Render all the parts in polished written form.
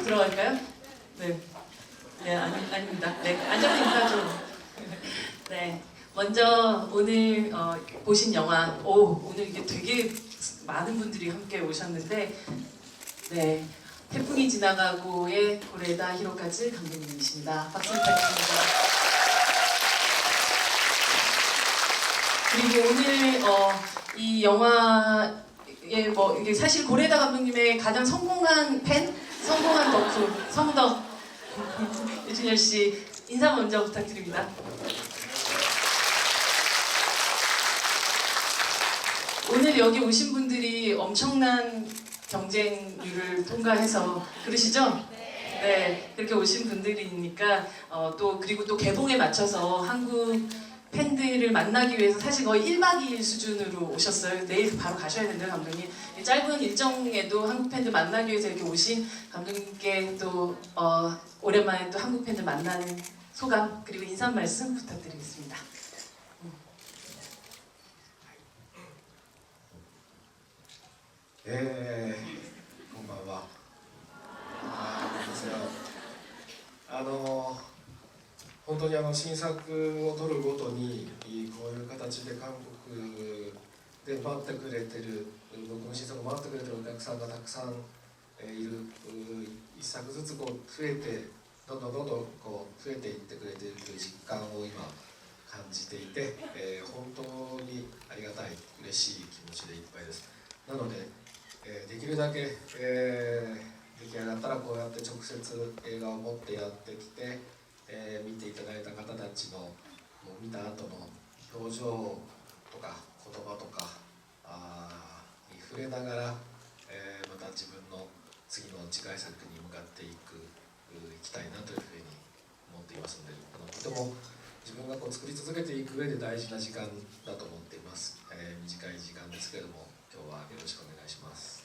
탐구 들어갈까요? 네. 네, 아닙니다. 네, 앉아서 인사 좀. 네, 먼저 오늘 보신 영화, 오늘 이게 되게 많은 분들이 함께 오셨는데, 네, 태풍이 지나가고의 고레다 히로카즈 감독님이십니다. 박수 부탁드립니다. 그리고 오늘 이 영화에 뭐 이게 사실 고레다 감독님의 가장 성공한 성공한 덕후, 성덕 유준열 씨 인사 먼저 부탁드립니다. 오늘 여기 오신 분들이 엄청난 경쟁률을 통과해서 그러시죠? 네, 그렇게 오신 분들이니까 그리고 또 개봉에 맞춰서 한국 팬들을 만나기 위해서 사실 거의 1박 2일 수준으로 오셨어요. 내일 바로 가셔야 된대요, 감독님. 짧은 일정에도 한국 팬들 만나기 위해서 이렇게 오신 감독님께 또 오랜만에 또 한국 팬들 만나는 소감 그리고 인사 말씀 부탁드리겠습니다. こんばんは。本当に新作を撮るごとにこういう形で韓国で待ってくれてる、僕の新作を待ってくれてるお客さんがたくさんいる、一作ずつ増えてどんどん増えていってくれているという実感を今感じていて、本当にありがたい、嬉しい気持ちでいっぱいです。なのでできるだけ、出来上がったらこうやって直接映画を持ってやってきて、見ていただいた方たちの見た後の表情とか言葉とかに触れながら、また自分の次の次回作に向かっていきたいなというふうに思っていますので、とても自分が作り続けていく上で大事な時間だと思っています。短い時間ですけれども今日はよろしくお願いします。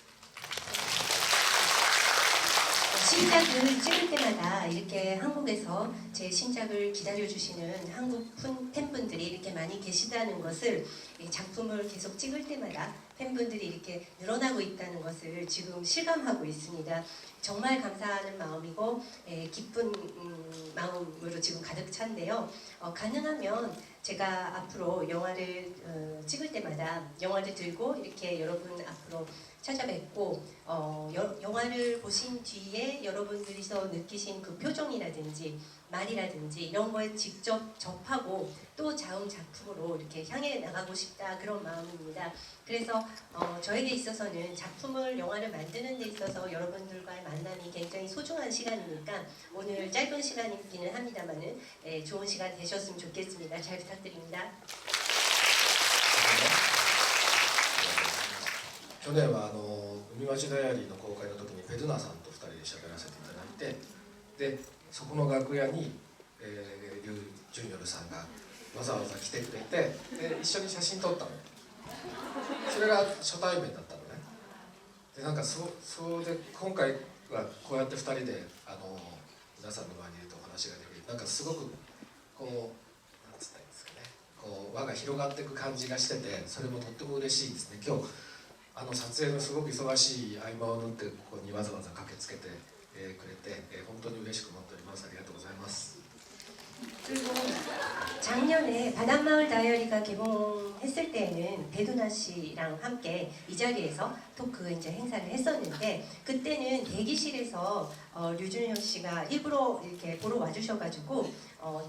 신작을 찍을 때마다 이렇게 한국에서 제 신작을 기다려주시는 한국 팬분들이 이렇게 많이 계시다는 것을, 작품을 계속 찍을 때마다 팬분들이 이렇게 늘어나고 있다는 것을 지금 실감하고 있습니다. 정말 감사하는 마음이고 기쁜 마음으로 지금 가득 찬데요. 가능하면 제가 앞으로 영화를 찍을 때마다 영화를 들고 이렇게 여러분 앞으로 찾아뵙고 영화를 보신 뒤에 여러분들이서 느끼신 그 표정이라든지 말이라든지 이런 거에 직접 접하고 또 다음 작품으로 이렇게 향해 나가고 싶다, 그런 마음입니다. 그래서 저에게 있어서는 작품을, 영화를 만드는 데 있어서 여러분들과의 만남이 굉장히 소중한 시간이니까 오늘 짧은 시간이기는 합니다만은 좋은 시간 되셨으면 좋겠습니다. 잘 부탁드립니다. 去年は海町ダイアリーの公開の時にペドゥナさんと2人で喋らせていただいて、でそこの楽屋に、リュウ・ジュニョルさんがわざわざ来てくれて、で一緒に写真撮ったの。それが初対面だったのね。でなんかそれで今回はこうやって2人で皆さんの前にいるとお話ができる、なんかすごくこうなんつったらいいんですかね、輪が広がっていく感じがしてて、それもとっても嬉しいですね。今日撮影のすごく忙しい合間を縫ってここにわざわざ駆けつけてくれて、本当に嬉しく思っております。ありがとうございます。 그리고 작년에 바닷마을 다이어리가 개봉했을 때에는 배두나 씨랑 함께 이 자리에서 토크 이제 행사를 했었는데, 그때는 대기실에서 류준열 씨가 일부러 이렇게 보러 와주셔가지고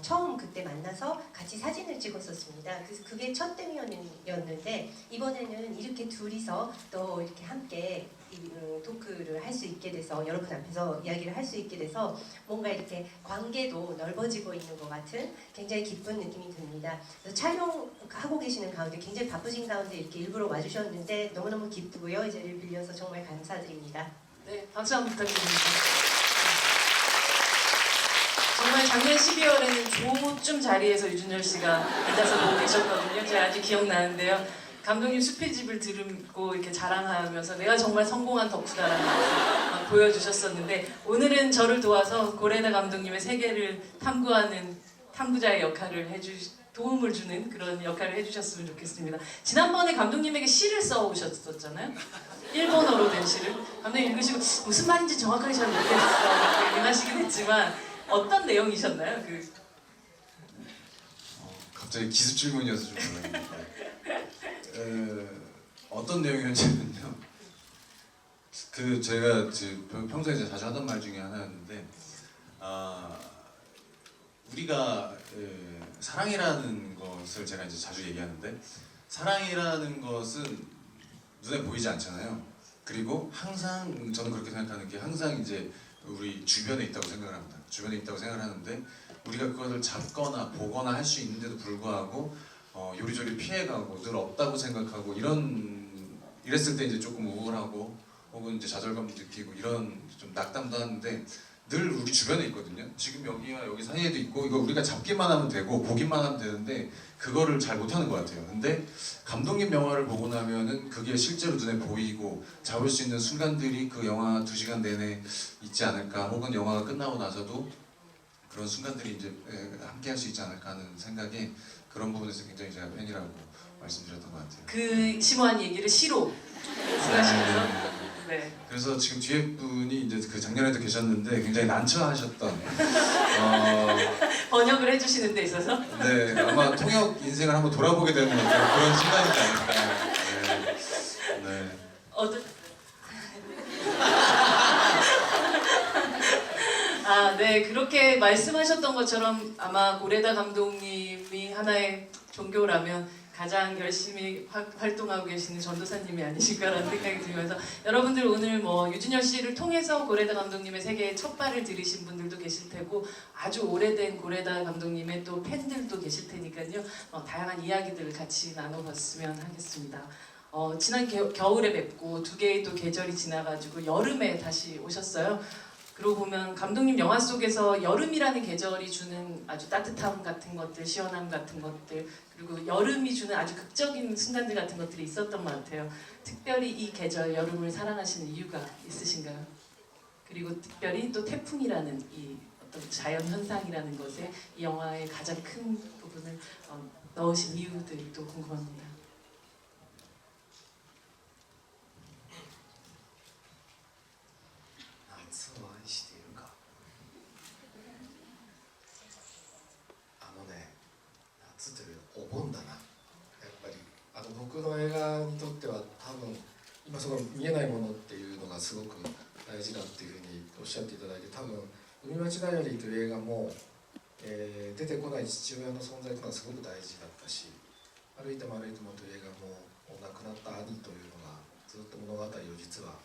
처음 그때 만나서 같이 사진을 찍었었습니다. 그래서 그게 첫 땜이었는데, 이번에는 이렇게 둘이서 또 이렇게 함께 토크를 할 수 있게 돼서, 여러분 앞에서 이야기를 할 수 있게 돼서 뭔가 이렇게 관계도 넓어지고 있는 것 같은 굉장히 기쁜 느낌이 듭니다. 촬영하고 계시는 가운데, 굉장히 바쁘신 가운데 이렇게 일부러 와주셨는데 너무너무 기쁘고요. 이 자리를 빌려서 정말 감사드립니다. 네, 박수 한번 부탁드립니다. 정말 작년 12월에는 조쯤 자리에서 유준열 씨가 앉아서 보고 계셨거든요. 제가 아직 기억나는데요. 감독님 수필집을 들고 이렇게 자랑하면서 내가 정말 성공한 덕후다라는 걸 보여주셨었는데, 오늘은 저를 도와서 고레다 감독님의 세계를 탐구하는 탐구자의 역할을 도움을 주는 그런 역할을 해주셨으면 좋겠습니다. 지난번에 감독님에게 시를 써오셨었잖아요. 일본어로 된 시를. 감독님 읽으시고 무슨 말인지 정확하게 잘 모르겠어 얘기하시긴 했지만 어떤 내용이셨나요? 갑자기 기습 질문이어서 좀 어떤 내용이었냐면요. 제가 평소에 이제 자주 하던 말 중에 하나였는데 우리가 사랑이라는 것을 제가 이제 자주 얘기하는데 사랑이라는 것은 눈에 보이지 않잖아요. 그리고 항상 저는 그렇게 생각하는 게 항상 이제 우리 주변에 있다고 생각을 합니다. 주변에 있다고 생각을 하는데 우리가 그것을 잡거나 보거나 할 수 있는데도 불구하고 요리조리 피해가고 늘 없다고 생각하고 이랬을 때 이제 조금 우울하고 혹은 이제 좌절감 느끼고 이런 좀 낙담도 하는데 늘 우리 주변에 있거든요. 지금 여기와 여기 사이에도 있고 이거 우리가 잡기만 하면 되고 보기만 하면 되는데 그거를 잘 못하는 것 같아요. 근데 감독님 영화를 보고 나면은 그게 실제로 눈에 보이고 잡을 수 있는 순간들이 그 영화 2시간 내내 있지 않을까 혹은 영화가 끝나고 나서도 그런 순간들이 이제 함께 할 수 있지 않을까 하는 생각에 그런 부분에서 굉장히 제가 팬이라고 말씀드렸던 것 같아요. 그 심오한 얘기를 시로 쓰시면서 네. 그래서 지금 뒤에 분이 이제 그 작년에도 계셨는데 굉장히 난처하셨던 번역을 해주시는 데 있어서 네 아마 통역 인생을 한번 돌아보게 되는 그런 시간이지 않을까. 네. 어떤 네 그렇게 말씀하셨던 것처럼 아마 고레다 감독님이 하나의 종교라면 가장 열심히 활동하고 계시는 전도사님이 아니실까라는 생각이 들면서 여러분들 오늘 뭐 유준열 씨를 통해서 고레다 감독님의 세계에 첫 발을 들이신 분들도 계실 테고 아주 오래된 고레다 감독님의 또 팬들도 계실 테니까요. 다양한 이야기들을 같이 나눠봤으면 하겠습니다. 지난 겨울에 뵙고 2개의 또 계절이 지나가지고 여름에 다시 오셨어요. 그러고 보면 감독님 영화 속에서 여름이라는 계절이 주는 아주 따뜻함 같은 것들, 시원함 같은 것들, 그리고 여름이 주는 아주 극적인 순간들 같은 것들이 있었던 것 같아요. 특별히 이 계절, 여름을 사랑하시는 이유가 있으신가요? 그리고 특별히 또 태풍이라는 이 어떤 자연 현상이라는 것에 이 영화의 가장 큰 부분을 넣으신 이유들도 궁금합니다. 夏を愛しているか。夏というお盆だな。やっぱり僕の映画にとっては多分今その見えないものっていうのがすごく大事だっていうふうにおっしゃっていただいて、多分海町だよりという映画も、出てこない父親の存在というのはすごく大事だったし、歩いても歩いてもという映画も亡くなった兄というのがずっと物語を実は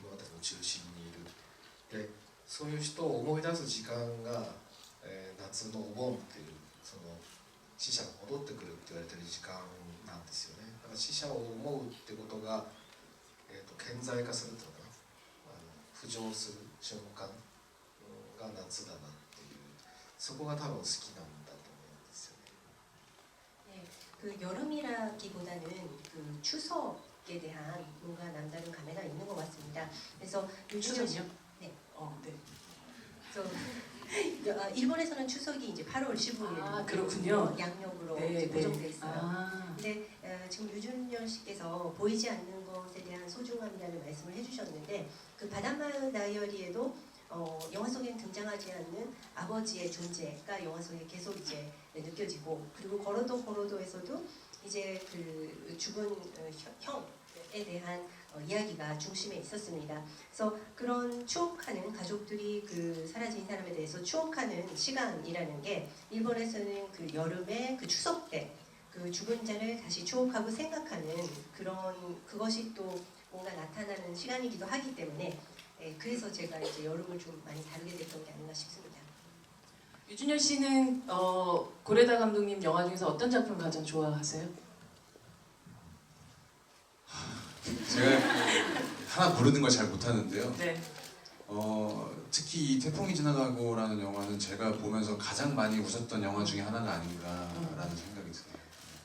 物語の中心にいる。でそういう人を思い出す時間が、夏のお盆っていうその死者が戻ってくるって言われてる時間なんですよね。だから死者を思うってことが、顕在化するというのかな、浮上する瞬間が夏だなっていう、そこが多分好きなんだと思うんですよね。 그 여름이라기보다는 그 추석에 대한 뭔가 남다른 감회가 있는 것 같습니다. 그래서 추석이요? 네. 네. 그래서 일본에서는 추석이 이제 8월 15일 그렇군요. 양력으로 네, 고정돼 있어요. 아. 근데 지금 유준열 씨께서 보이지 않는 것에 대한 소중함이라는 말씀을 해주셨는데 그 바닷마을 다이어리에도 영화 속엔 등장하지 않는 아버지의 존재가 영화 속에 계속 이제 느껴지고, 그리고 거로도에서도 이제 그 죽은 형에 대한 이야기가 중심에 있었습니다. 그래서 그런 추억하는 가족들이 그 사라진 사람에 대해서 추억하는 시간이라는 게 일본에서는 그 여름에 그 추석 때 그 죽은 자를 다시 추억하고 생각하는 그것이 또 뭔가 나타나는 시간이기도 하기 때문에 그래서 제가 이제 여름을 좀 많이 다루게 됐던 게 아닌가 싶습니다. 유준열 씨는 고레다 감독님 영화 중에서 어떤 작품 가장 좋아하세요? 제가 하나 고르는 걸 잘 못하는데요. 네. 특히 이 태풍이 지나가고라는 영화는 제가 보면서 가장 많이 웃었던 영화 중에 하나가 아닌가라는 생각이 드네요.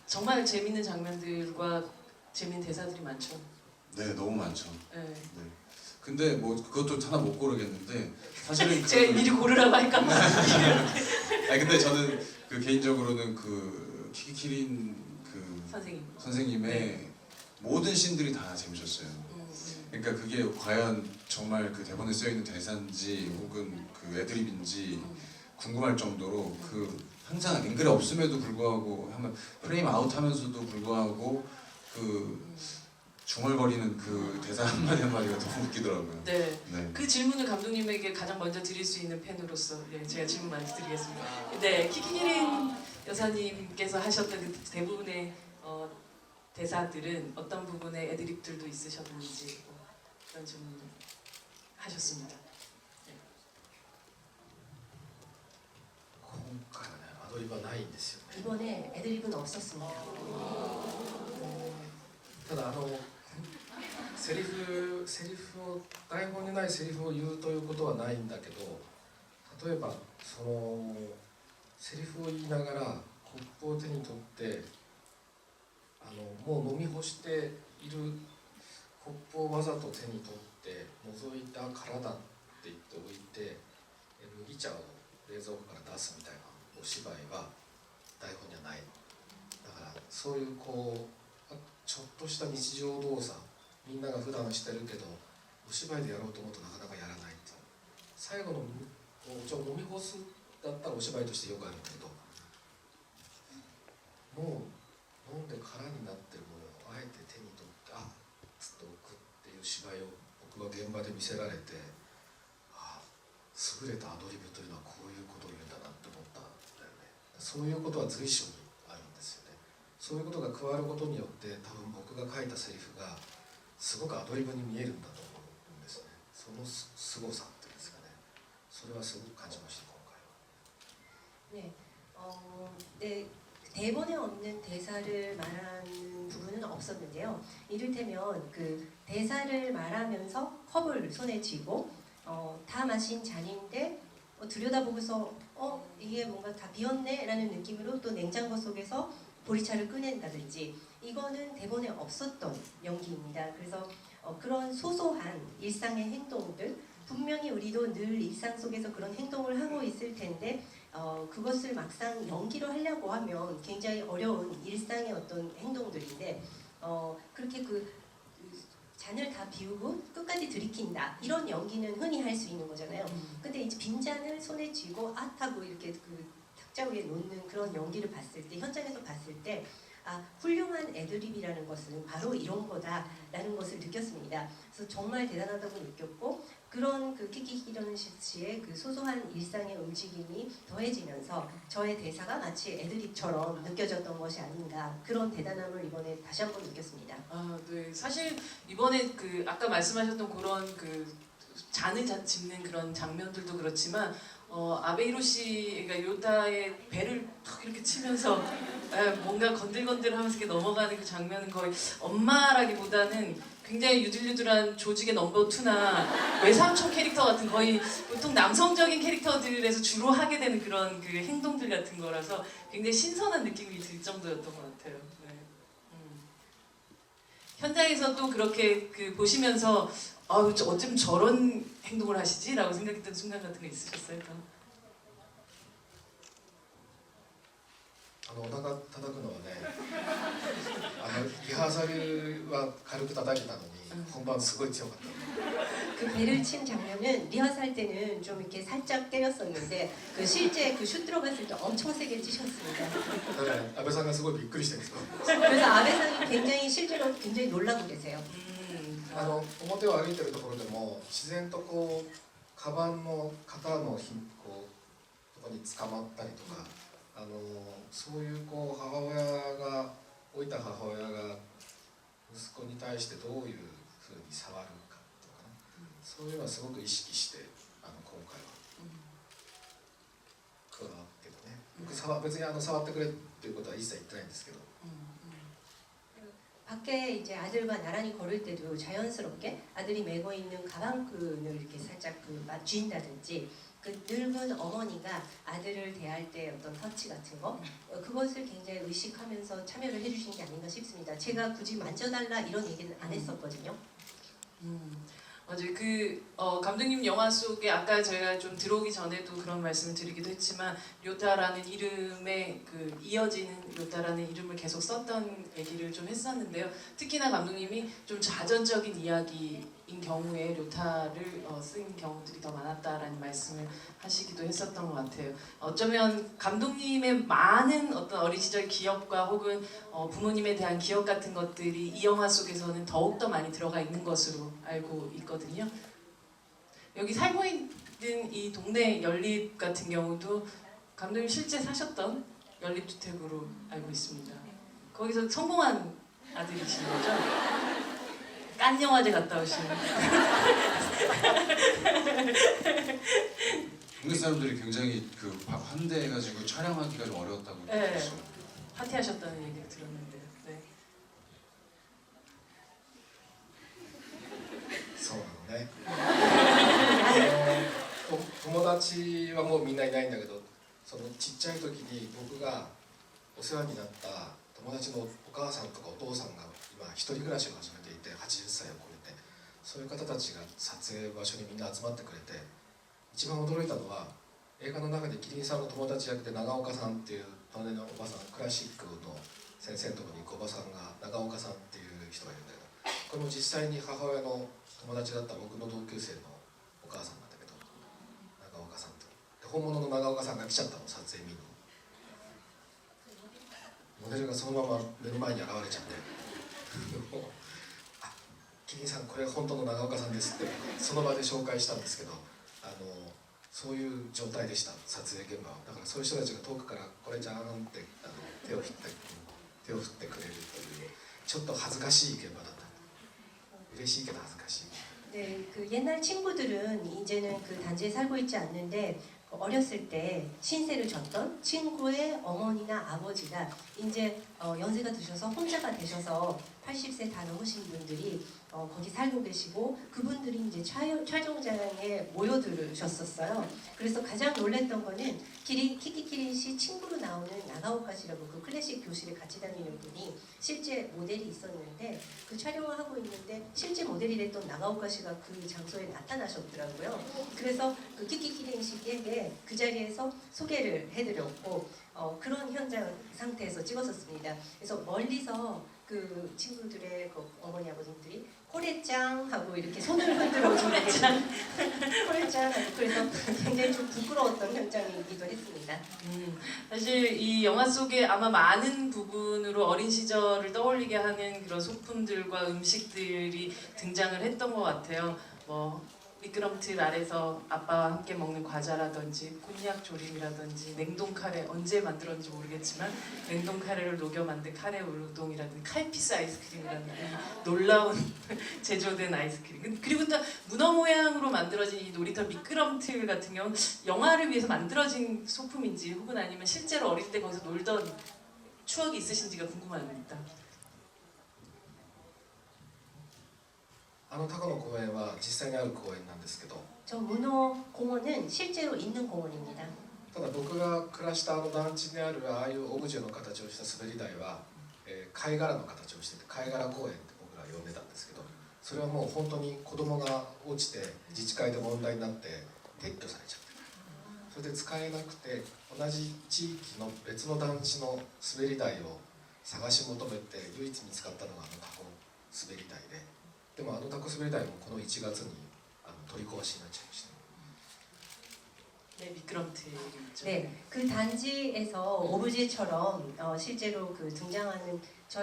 정말 재밌는 장면들과 재밌는 대사들이 많죠. 네, 너무 많죠. 네. 네. 근데 뭐 그것도 하나 못 고르겠는데 사실은 제가 미리 고르라고 할까 봐. 아니 근데 저는 그 개인적으로는 그 그 키키키린 그 선생님. 선생님의 네. 모든 씬들이 다 재밌었어요. 음. 그러니까 그게 과연 정말 그 대본에 쓰여 있는 대사인지 혹은 그 애드립인지 궁금할 정도로 그 항상 앵글이 없음에도 불구하고 하면 프레임 아웃하면서도 불구하고 그 중얼거리는 그 대사 한마디 한마디가 너무 웃기더라고요. 네. 네. 그 질문을 감독님에게 가장 먼저 드릴 수 있는 팬으로서 제가 질문 많이 드리겠습니다. 네, 키키키린 여사님께서 하셨던 그 대부분의 대사들은 어떤 부분에 애드립들도 있으셨는지 그런 질문을 하셨습니다. 今回はねアドリブはないんですよね。 이번에 애드립은 없었습니다. ただセリフを台本にないセリフを言うということはないんだけど、例えばそのセリフを言いながらコップを手に取ってもう飲み干しているコップをわざと手に取って覗いたからだって言っておいて麦茶を冷蔵庫から出すみたいなお芝居は台本にはないの。だからそういうちょっとした日常動作、みんなが普段してるけどお芝居でやろうと思うとなかなかやらないっていう最後の飲み干すだったらお芝居としてよくあるんだけど、もう飲んで空になってるものをあえて手に取ってつっと置くっていう芝居を僕は現場で見せられて、優れたアドリブというのはこういうことを言うんだなって思ったんだよね。そういうことは随所にあるんですよね。そういうことが加わることによって多分僕が書いたセリフがすごくアドリブに見えるんだと思うんですね。そのすごさっていうんですかね、それはすごく感じました今回は。 네, 네, 대본에 없는 대사를 말하는 부분은 없었는데요. 이를테면 그 대사를 말하면서 컵을 손에 쥐고 다 마신 잔인데 들여다보고서 이게 뭔가 다 비었네 라는 느낌으로 또 냉장고 속에서 보리차를 꺼낸다든지 이거는 대본에 없었던 연기입니다. 그래서 그런 소소한 일상의 행동들, 분명히 우리도 늘 일상 속에서 그런 행동을 하고 있을 텐데 그것을 막상 연기로 하려고 하면 굉장히 어려운 일상의 어떤 행동들인데 그렇게 그 잔을 다 비우고 끝까지 들이킨다 이런 연기는 흔히 할 수 있는 거잖아요. 근데 이제 빈잔을 손에 쥐고 하고 이렇게 그 탁자 위에 놓는 그런 연기를 봤을 때 현장에서 봤을 때 훌륭한 애드립이라는 것은 바로 이런 거다라는 것을 느꼈습니다. 그래서 정말 대단하다고 느꼈고 그런 그 키키키라는 씨의 그 소소한 일상의 움직임이 더해지면서 저의 대사가 마치 애드립처럼 느껴졌던 것이 아닌가 그런 대단함을 이번에 다시 한번 느꼈습니다. 네. 사실 이번에 그 아까 말씀하셨던 그런 그 잔을 짚는 그런 장면들도 그렇지만 아베 히로시가 요다의 배를 탁 이렇게 치면서 뭔가 건들건들하면서 이렇게 넘어가는 그 장면은 거의 엄마라기보다는 굉장히 유들유들한 조직의 넘버 2나 외삼촌 캐릭터 같은 거의 보통 남성적인 캐릭터들에서 주로 하게 되는 그런 그 행동들 같은 거라서 굉장히 신선한 느낌이 들 정도였던 것 같아요. 네. 현장에서 또 그렇게 그 보시면서 어쩜 저런 행동을 하시지? 라고 생각했던 순간 같은 거 있으셨어요? お腹叩くのはねリハーサルは軽く叩けたのに本番すごい強かった。 그 배를 친 장면은 리허설 때는 좀 이렇게 살짝 때렸었는데 그 실제 그 슛 들어갔을 때 엄청 세게 찌셨습니다. だから安倍さんがすごいびっくりしてるんですよ。 그래서 아베상이 굉장히 실제로 굉장히 놀라고 계세요. 表を歩いてるところでも自然とカバンの肩のとこに捕まったりとかそういう母親が老いた母親が息子に対してどういうふうに触るかとかね、そういうのはすごく意識して今回は加わってね、僕別に触ってくれっていうことは一切言ってないんですけど。 밖에 이제 아들과 나란히 걸을 때도 자연스럽게 아들이 메고 있는 가방끈을 이렇게 살짝 쥔다든지 그 늙은 어머니가 아들을 대할 때 어떤 터치 같은 거 그것을 굉장히 의식하면서 참여를 해주신 게 아닌가 싶습니다. 제가 굳이 만져달라 이런 얘기는 안 했었거든요. 맞아요. 감독님 영화 속에 아까 저희가 좀 들어오기 전에도 그런 말씀을 드리기도 했지만 료타라는 이름에 이어지는 료타라는 이름을 계속 썼던 얘기를 좀 했었는데요. 특히나 감독님이 좀 자전적인 이야기인 경우에 료타를 쓴 경우들이 더 많았다라는 말씀을 하시기도 했었던 것 같아요. 어쩌면 감독님의 많은 어떤 어린 시절 기억과 혹은 부모님에 대한 기억 같은 것들이 이 영화 속에서는 더욱더 많이 들어가 있는 것으로 알고 있거든요. 여기 살고 있는 이 동네 연립 같은 경우도 감독님 실제 사셨던 연립주택으로 알고 있습니다. 거기서 성공한 아들이신 거죠? 깐 영화제 갔다 오신. 동네 사람들이 굉장히 환대해가지고 촬영하기가 좀 어려웠다고 네. 들었어요. 파티하셨다는 얘기를 들었는데요. 네. そうなのね友達はもうみんないないんだけど、そのちっちゃい時に僕がお世話になった友達のお母さんとかお父さんが今一人暮らしを始めていて、80歳を超えて、そういう方たちが撮影場所にみんな集まってくれて、一番驚いたのは映画の中でキリンさんの友達役で長岡さんっていう隣のおばさん、クラシックの先生のところに行くおばさんが長岡さんっていう人がいるんだけど、これも実際に母親の友達だった僕の同級生のお母さんなんだけど、長岡さんとで本物の長岡さんが来ちゃったの、撮影見に。モデルがそのまま目の前に現れちゃってあ、キリンさんこれ本当の長岡さんですってその場で紹介したんですけど、そういう状態でした、撮影現場は。だからそういう人たちが遠くから「これじゃん」って手を振ってくれるというちょっと恥ずかしい現場だった。嬉しいけど恥ずかしい。 네, 옛날 친구들은 이제는 단지에 살고 있지 않는데 어렸을 때 신세를 졌던 친구의 어머니나 아버지가 이제 연세가 드셔서 혼자가 되셔서 80세 다 넘으신 분들이 거기 살고 계시고 그분들이 이제 촬영장에 모여들으셨었어요. 그래서 가장 놀랬던 거는 키키키린 씨 친구로 나오는 나가오카 씨라고 그 클래식 교실에 같이 다니는 분이 실제 모델이 있었는데 그 촬영을 하고 있는데 실제 모델이랬던 나가오카 씨가 그 장소에 나타나셨더라고요. 그래서 그 키키키린 씨에게 그 자리에서 소개를 해드렸고 그런 현장 상태에서 찍었었습니다. 그래서 멀리서 그 친구들의 그 어머니 아버님들이 코레짱 하고 이렇게 손을 흔들어 주는 코레짱 하고 그래서 굉장히 좀 부끄러웠던 현장이기도 했습니다. 사실 이 영화 속에 아마 많은 부분으로 어린 시절을 떠올리게 하는 그런 소품들과 음식들이 등장을 했던 것 같아요. 미끄럼틀 아래서 아빠와 함께 먹는 과자라든지 곤약 조림이라든지 냉동 카레 언제 만들었는지 모르겠지만 냉동 카레를 녹여 만든 카레 우동이라든지 칼피스 아이스크림이라는 이 놀라운 제조된 아이스크림, 그리고 또 문어 모양으로 만들어진 이 놀이터 미끄럼틀 같은 경우는 영화를 위해서 만들어진 소품인지 혹은 아니면 실제로 어릴 때 거기서 놀던 추억이 있으신지가 궁금합니다. タコの公園は実際にある公園なんですけど、 저 문어 공원은 실제로 있는 공원입니다. ただ僕が暮らした団地にあるああいうオブジェの形をした滑り台は、貝殻の形をしてて貝殻公園って僕ら呼んでたんですけど、それはもう本当に子供が落ちて自治会で問題になって撤去されちゃって、それで使えなくて同じ地域の別の団地の滑り台を探し求めて唯一見つかったのがタコ滑り台で、でもタコ滑り台もこの1月に取り壊しになっちゃいました。 네, 미끄럼틀이죠. 네, 그 단지에서 오브제처럼 실제로 등장하는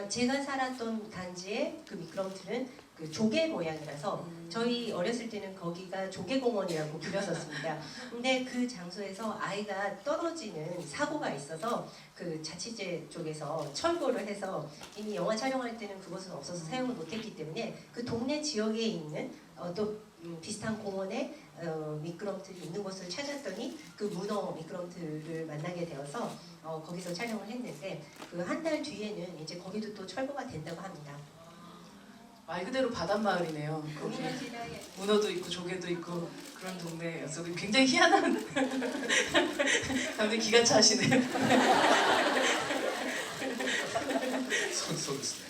제가 살았던 단지의 그 미끄럼틀은 그 조개 모양이라서 저희 어렸을 때는 거기가 조개공원이라고 불렸었습니다. 근데 그 장소에서 아이가 떨어지는 사고가 있어서 그 자치제 쪽에서 철거를 해서 이미 영화 촬영할 때는 그것은 없어서 사용을 못했기 때문에 그 동네 지역에 있는 또 비슷한 공원에 미끄럼틀이 있는 곳을 찾았더니 그 문어 미끄럼틀을 만나게 되어서 거기서 촬영을 했는데 그 한 달 뒤에는 이제 거기도 또 철거가 된다고 합니다. 말 그대로 바닷마을이네요. 거기 문어도 있고 조개도 있고 그런 동네여서 굉장히 희한한 감독님 기가 차시네요. そうですね。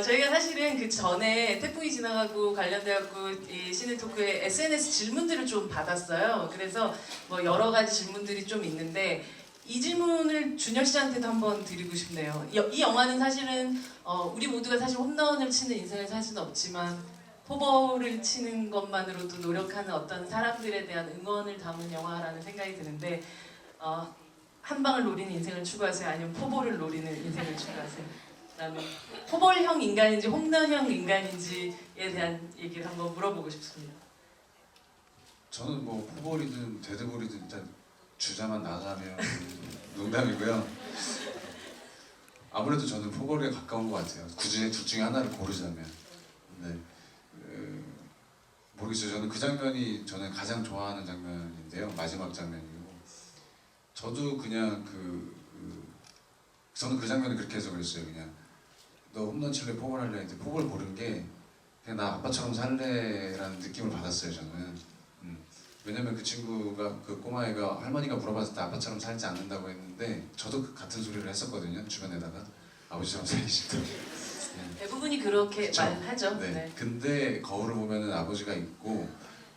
저희가 사실은 그 전에 태풍이 지나가고 관련돼갖고 이 시네토크에 SNS 질문들을 좀 받았어요. 그래서 뭐 여러 가지 질문들이 좀 있는데 이 질문을 준열 씨한테도 한번 드리고 싶네요. 이 영화는 사실은 우리 모두가 사실 홈런을 치는 인생을 살 수는 없지만 포볼을 치는 것만으로도 노력하는 어떤 사람들에 대한 응원을 담은 영화라는 생각이 드는데 한 방을 노리는 인생을 추구하세요? 아니면 포볼을 노리는 인생을 추구하세요? 라는 포볼형 인간인지 홈런형 인간인지에 대한 얘기를 한번 물어보고 싶습니다. 저는 뭐 포볼이든 데드볼이든 일단 주자만 나가면 농담이고요. 아무래도 저는 포볼에 가까운 것 같아요. 굳이 둘 중에 하나를 고르자면. 네. 모르겠어요. 저는 그 장면이 저는 가장 좋아하는 장면인데요. 마지막 장면이고. 저도 그냥 저는 그 장면을 그렇게 해서 그랬어요. 그냥 너 홈런 칠래 포볼 할래 했는데 포볼 고른 게 그냥 나 아빠처럼 살래라는 느낌을 받았어요. 저는. 왜냐면 그 친구가 그 꼬마애가 할머니가 물어봤을 때 아빠처럼 살지 않는다고 했는데 저도 같은 소리를 했었거든요. 주변에다가 아버지처럼 살기 싫다고. 대부분이 그렇게 그쵸? 말하죠. 네. 네. 근데 거울을 보면은 아버지가 있고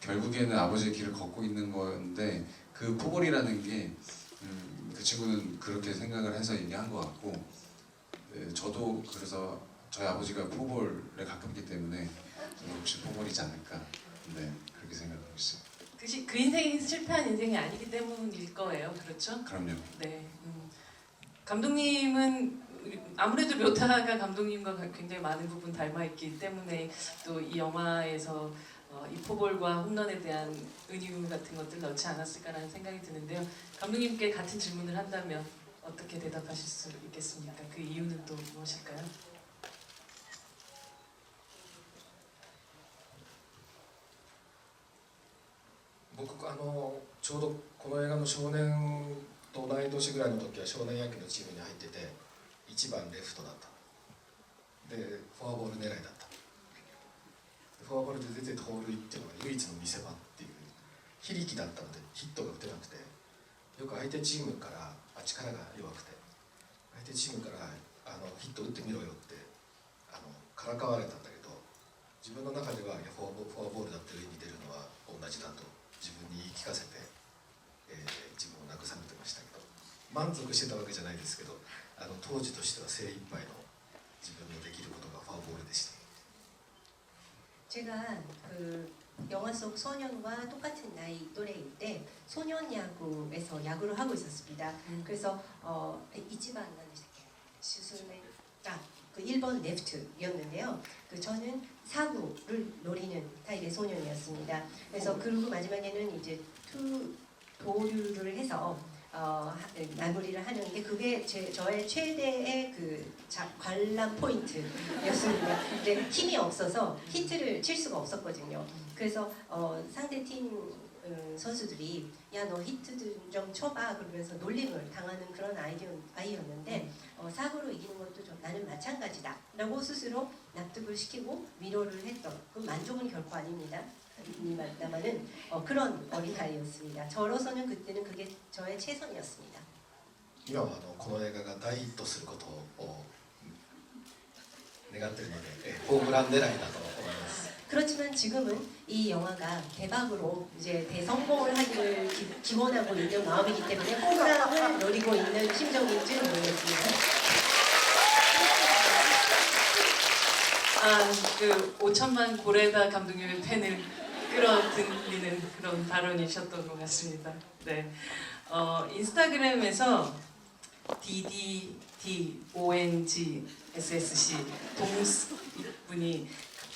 결국에는 아버지의 길을 걷고 있는 건데 그 포볼이라는 게 그 친구는 그렇게 생각을 해서 얘기한 것 같고 네, 저도 그래서 저희 아버지가 포볼에 가깝기 때문에 저도 혹시 포볼이지 않을까 네 그렇게 생각하고 있어요. 그 인생이 실패한 인생이 아니기 때문일 거예요. 그렇죠? 그럼요. 네. 감독님은 아무래도 료타가 감독님과 굉장히 많은 부분 닮아있기 때문에 또 이 영화에서 이 포볼과 홈런에 대한 은유 같은 것들 넣지 않았을까라는 생각이 드는데요. 감독님께 같은 질문을 한다면 어떻게 대답하실 수 있겠습니까? 그 이유는 또 무엇일까요?僕ちょうどこの映画の少年と同い年ぐらいの時は少年野球のチームに入ってて1番レフトだったでフォアボール狙いだったフォアボールで出て盗塁っていうのが唯一の見せ場っていう非力だったのでヒットが打てなくてよく相手チームから力が弱くて相手チームからヒット打ってみろよってからかわれたんだけど自分の中ではいやフォアボールだって塁に出るのは同じだと自分に言い聞かせて、自分を慰めてましたけど満足してたわけじゃないですけど当時としては精一杯の自分のできることがフォアボールでした。 제가 그 영화 속 소년과 똑같은 나이 또래일 때 소년 야구에서 야구를 하고 있었습니다. 그래서 이치반 수순에 그 1번 레프트였는데요. 저는 사구를 노리는 타입의 소년이었습니다. 그래서 그리고 마지막에는 이제 도루를 해서 마무리를 하는 게 그게 저의 최대의 관람 포인트였습니다. 근데 힘이 없어서 히트를 칠 수가 없었거든요. 그래서 상대 팀 선수들이 야 너 히트 좀 쳐봐 그러면서 놀림을 당하는 그런 아이였는데 사구로 이기는 것도 좀 나는 마찬가지다 라고 스스로 납득을 시키고 위로를 했던 그 만족은 결코 아닙니다. 다만은 그런 어린아이였습니다. 저로서는 그때는 그게 저의 최선이었습니다. 今はこの映画が大ヒットすることを願っているのでホームラン狙いだと思います。 그렇지만 지금은 이 영화가 대박으로 이제 대성공을 하기를 기원하고 있는 마음이기 때문에 홈런을 노리고 있는 심정인지는 모르겠습니다. 그 5천만 고레다 감독님의 팬을 끌어들이는 그런 발언이셨던 것 같습니다. 네, 인스타그램에서 DDDONGSSC 동분이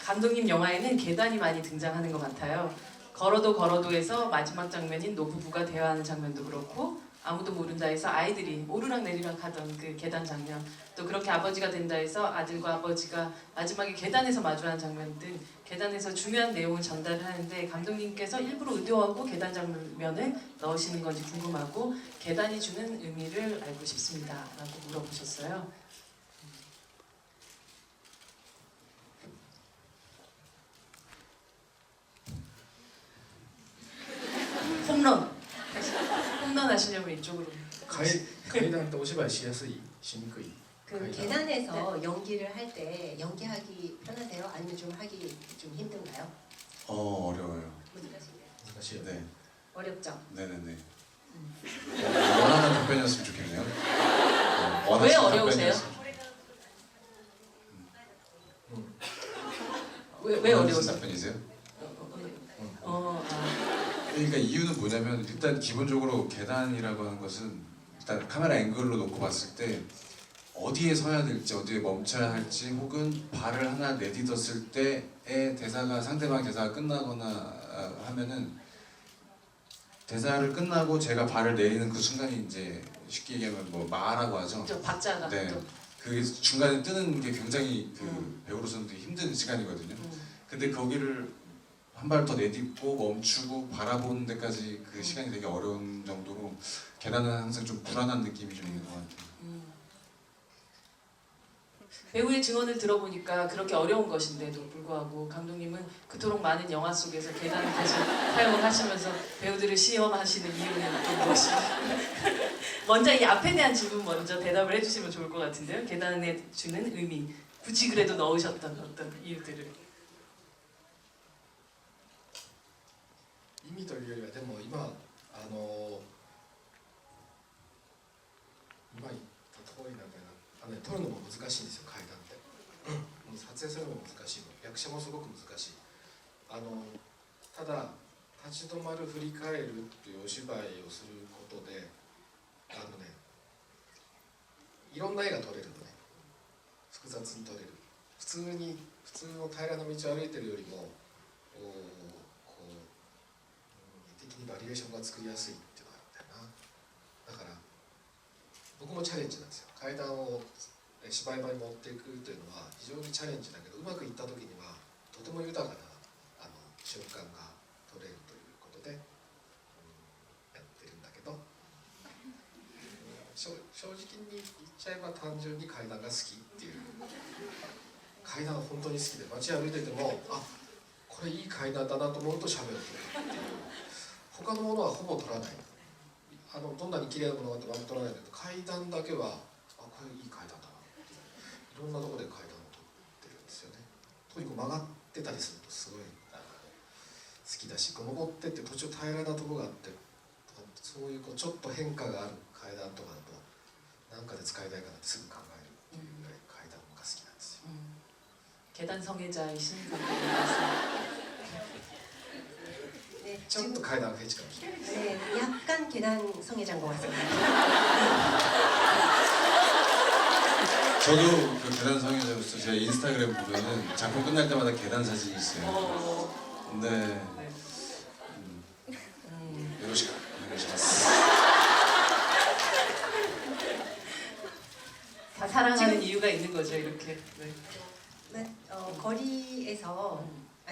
감독님 영화에는 계단이 많이 등장하는 것 같아요. 걸어도에서 마지막 장면인 노부부가 대화하는 장면도 그렇고 아무도 모른다에서 아이들이 오르락 내리락 하던 그 계단 장면 또 그렇게 아버지가 된다에서 아들과 아버지가 마지막에 계단에서 마주하는 장면 등 계단에서 중요한 내용을 전달하는데 감독님께서 일부러 의도하고 계단 장면을 넣으시는 건지 궁금하고 계단이 주는 의미를 알고 싶습니다 라고 물어보셨어요. 홈런 하시려면 이쪽으로 階段ってお芝居しやすいしにくい 그 그 아니다. 계단에서 연기를 할 때 연기하기 편하세요? 아니면 좀 하기 좀 힘든가요? 어려워요. 무슨가신가요? 難しいよね 네, 어렵죠. 네네네. 원하는 답변이었으면 좋겠네요. 원하시는 왜 어려우세요? 답변이었으면 왜 무슨 어려워서? 답변이세요? 아, 그러니까 이유는 뭐냐면 일단 기본적으로 계단이라고 하는 것은 일단 카메라 앵글로 놓고 봤을 때 어디에 서야 될지 어디에 멈춰야 할지 혹은 발을 하나 내딛었을 때의 대사가 상대방 대사가 끝나거나 하면은 대사를 끝나고 제가 발을 내리는 그 순간이 이제 쉽게 얘기하면 뭐 마라고 하죠. 저 박자가 네. 또. 그게 중간에 뜨는 게 굉장히 그 배우로서는 되게 힘든 시간이거든요. 근데 거기를 한 발 더 내딛고 멈추고 바라보는 데까지 그 시간이 되게 어려운 정도로 계단은 항상 좀 불안한 느낌이 좀 있는 것 같아요. 배우의 증언을 들어보니까 그렇게 어려운 것인데도 불구하고 감독님은 그토록 많은 영화 속에서 계단을 계속 사용을 하시면서 배우들을 시험하시는 이유는 또 무엇인가요? 먼저 이 앞에 대한 질문 먼저 대답을 해주시면 좋을 것 같은데요. 계단에 주는 의미, 굳이 그래도 넣으셨던 어떤 이유들을. 意味というよりはでも今今言った通りなんだよな撮るのも難しいんですよ階段ってもう撮影するのも難しいの役者もすごく難しいただ立ち止まる振り返るっていうお芝居をすることでいろんな絵が撮れるのね複雑に撮れる普通の平らな道を歩いてるよりも的にバリエーションが作りやすいっていうのがあるんだよなだから僕もチャレンジなんですよ階段を芝居場に持っていくというのは非常にチャレンジだけどうまくいった時にはとても豊かな瞬間が撮れるということで、やってるんだけど、正直に言っちゃえば単純に階段が好きっていう階段は本当に好きで街歩いててもこれいい階段だなと思うと喋るっていう他のものはほぼ撮らないどんなに綺麗なものがあっても撮らないんだけど階段だけはこれいい階段だなっていろんなところで階段を撮ってるんですよねとにかく曲がってたりするとすごい好きだし登ってって途中平らなところがあってそういうちょっと変化がある階段とかだと何かで使いたいかなってすぐ考えるっていうぐらい階段が好きなんですよ 계단 성애자이신 감독님이었습니다. 네, ちょっと階段がフェチかもしれない 네, 약간 계단 성애자인 것 같습니다. 저도 그 계단 성애자로서 제 인스타그램 보면은 작품 끝날 때마다 계단 사진이 있어요. 네. 네. 요로시카. 다 사랑하는 이유가 있는 거죠, 이렇게. 네. 거리에서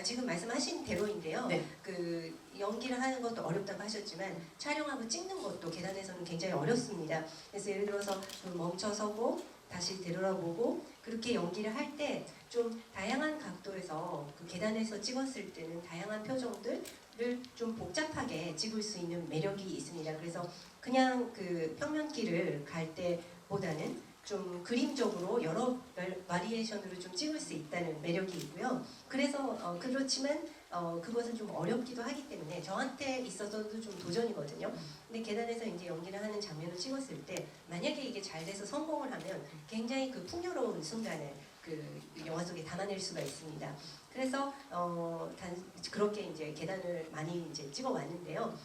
지금 말씀하신 대로인데요. 네. 그 연기를 하는 것도 어렵다고 하셨지만 촬영하고 찍는 것도 계단에서는 굉장히 어렵습니다. 그래서 예를 들어서 좀 멈춰서고 다시 되돌아보고 그렇게 연기를 할 때 좀 다양한 각도에서 그 계단에서 찍었을 때는 다양한 표정들을 좀 복잡하게 찍을 수 있는 매력이 있습니다. 그래서 그냥 그 평면길을 갈 때보다는 좀 그림적으로 여러 바리에이션으로 좀 찍을 수 있다는 매력이 있고요. 그래서 그렇지만 그것은 좀 어렵기도 하기 때문에 저한테 있어서도 좀 도전이거든요. 근데 계단에서 이제 연기를 하는 장면을 찍었을 때 만약에 이게 잘 돼서 성공을 하면 굉장히 그 풍요로운 순간을 그 영화 속에 담아낼 수가 있습니다. 그래서 그렇게 이제 계단을 많이 이제 찍어 왔는데요.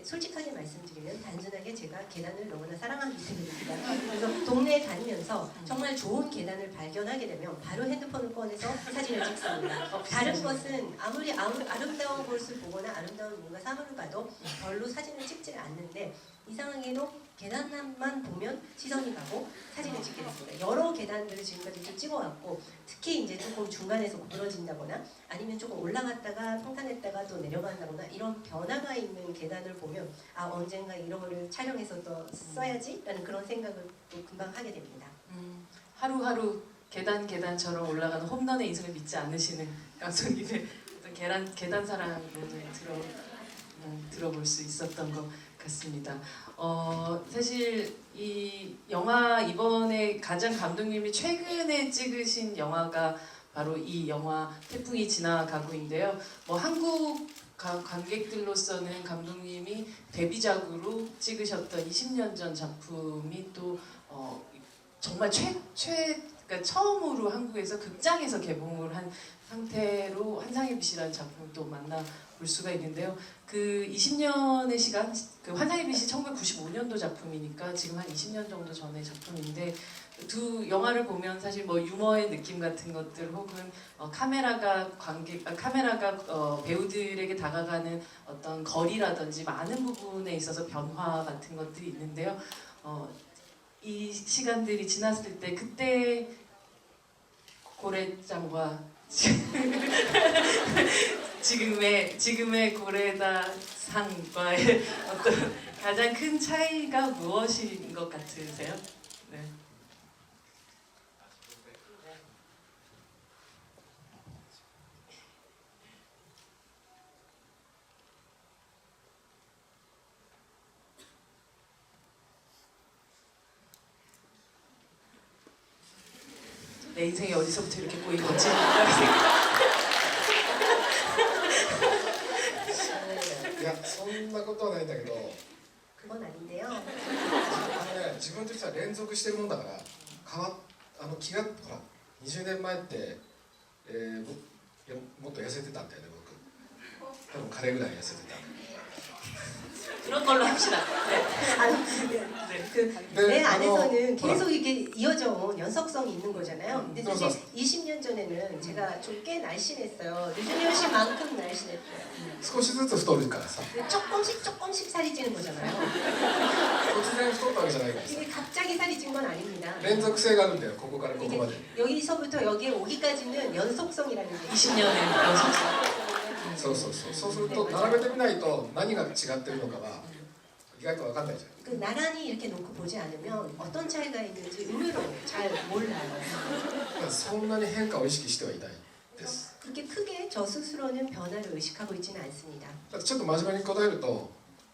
솔직하게 말씀드리면 단순하게 제가 계단을 너무나 사랑하기 때문입니다. 그래서 동네에 다니면서 정말 좋은 계단을 발견하게 되면 바로 핸드폰을 꺼내서 사진을 찍습니다. 다른 것은 아무리 아름다운 곳을 보거나 아름다운 뭔가 사물을 봐도 별로 사진을 찍지 않는데 이상하게도 계단만 보면 시선이 가고 사진을 찍게 됐습니다. 여러 계단들을 지금까지 좀 찍어왔고 특히 이제 조금 중간에서 구부러진다거나 아니면 조금 올라갔다가 평탄했다가 또 내려간다거나 이런 변화가 있는 계단을 보면 언젠가 이런 거를 촬영해서 또 써야지라는 그런 생각을 또 금방 하게 됩니다. 하루하루 계단처럼 올라가는 홈런의 인생을 믿지 않으시는 감독님의 어떤 계단 사랑을 들어볼 수 있었던 것 같습니다. 사실 이 영화 이번에 가장 감독님이 최근에 찍으신 영화가 바로 이 영화 태풍이 지나가고인데요. 뭐 한국 관객들로서는 감독님이 데뷔작으로 찍으셨던 20년 전 작품이 또 정말 그러니까 처음으로 한국에서 극장에서 개봉을 한 상태로 환상의 빛이라는 작품을 또 만나볼 수가 있는데요. 그 20년의 시간, 그 환상의 빛이 1995년도 작품이니까 지금 한 20년 정도 전의 작품인데 두 영화를 보면 사실 뭐 유머의 느낌 같은 것들 혹은 카메라가 배우들에게 다가가는 어떤 거리라든지 많은 부분에 있어서 변화 같은 것들이 있는데요. 이 시간들이 지났을 때 그때 고래짱과 지금의 고래다 상과의 어떤 가장 큰 차이가 무엇인 것 같으세요? 네. 내 인생이 어디서부터 이렇게 꼬인 거지?いやそんなことはないんだけど 그건 아닌데요. 自分としては連続してるもんだから気がほら20年前って、もっと痩せてたんだよね僕多分彼ぐらい痩せてた 그런 걸로 합시다. 네. 내 네, 안에서는 뭐라? 계속 이렇게 이어져 온 연속성이 있는 거잖아요. 근데 사실 맞아. 20년 전에는 제가 좀 꽤 날씬했어요. 류준열 씨만큼 날씬했어요. 少しずつ太るからさ 근데 조금씩 살이 찌는 거잖아요. 突然太ったわけじゃないからさ 이게 갑자기 살이 찐 건 아닙니다. 連続性があるんだよここからここまで 여기서부터 여기에 오기까지는 연속성이라는 게 20년의 연속성. そうすると並べてみないと何が違ってるのかは意外と分かんないじゃん 그 나란히 이렇게 놓고 보지 않으면 어떤 차이가 있는지 의외로 잘 몰라요. だからそんなに変化を意識してはいないです 그렇게 크게 저 스스로는 변화를 의식하고 있지는 않습니다. だってちょっと真面目に答えると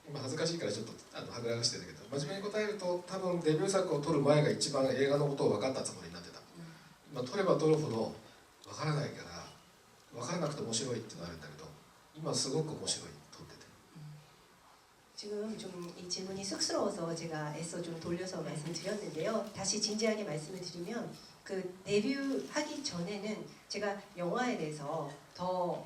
今恥ずかしいからちょっとはぐらかしてるけど真面目に答えると多分デビュー作を撮る前が一番映画のことを分かったつもりになってた今撮れば撮るほど分からないから分からなくて面白いっていうのがあるんだけど今すごく面白い撮ってて 지금 좀 이 질문이 쑥스러워서 제가 애써 좀 돌려서 말씀드렸는데요. 다시 진지하게 말씀을 드리면 그 데뷔하기 전에는 제가 영화에 대해서 더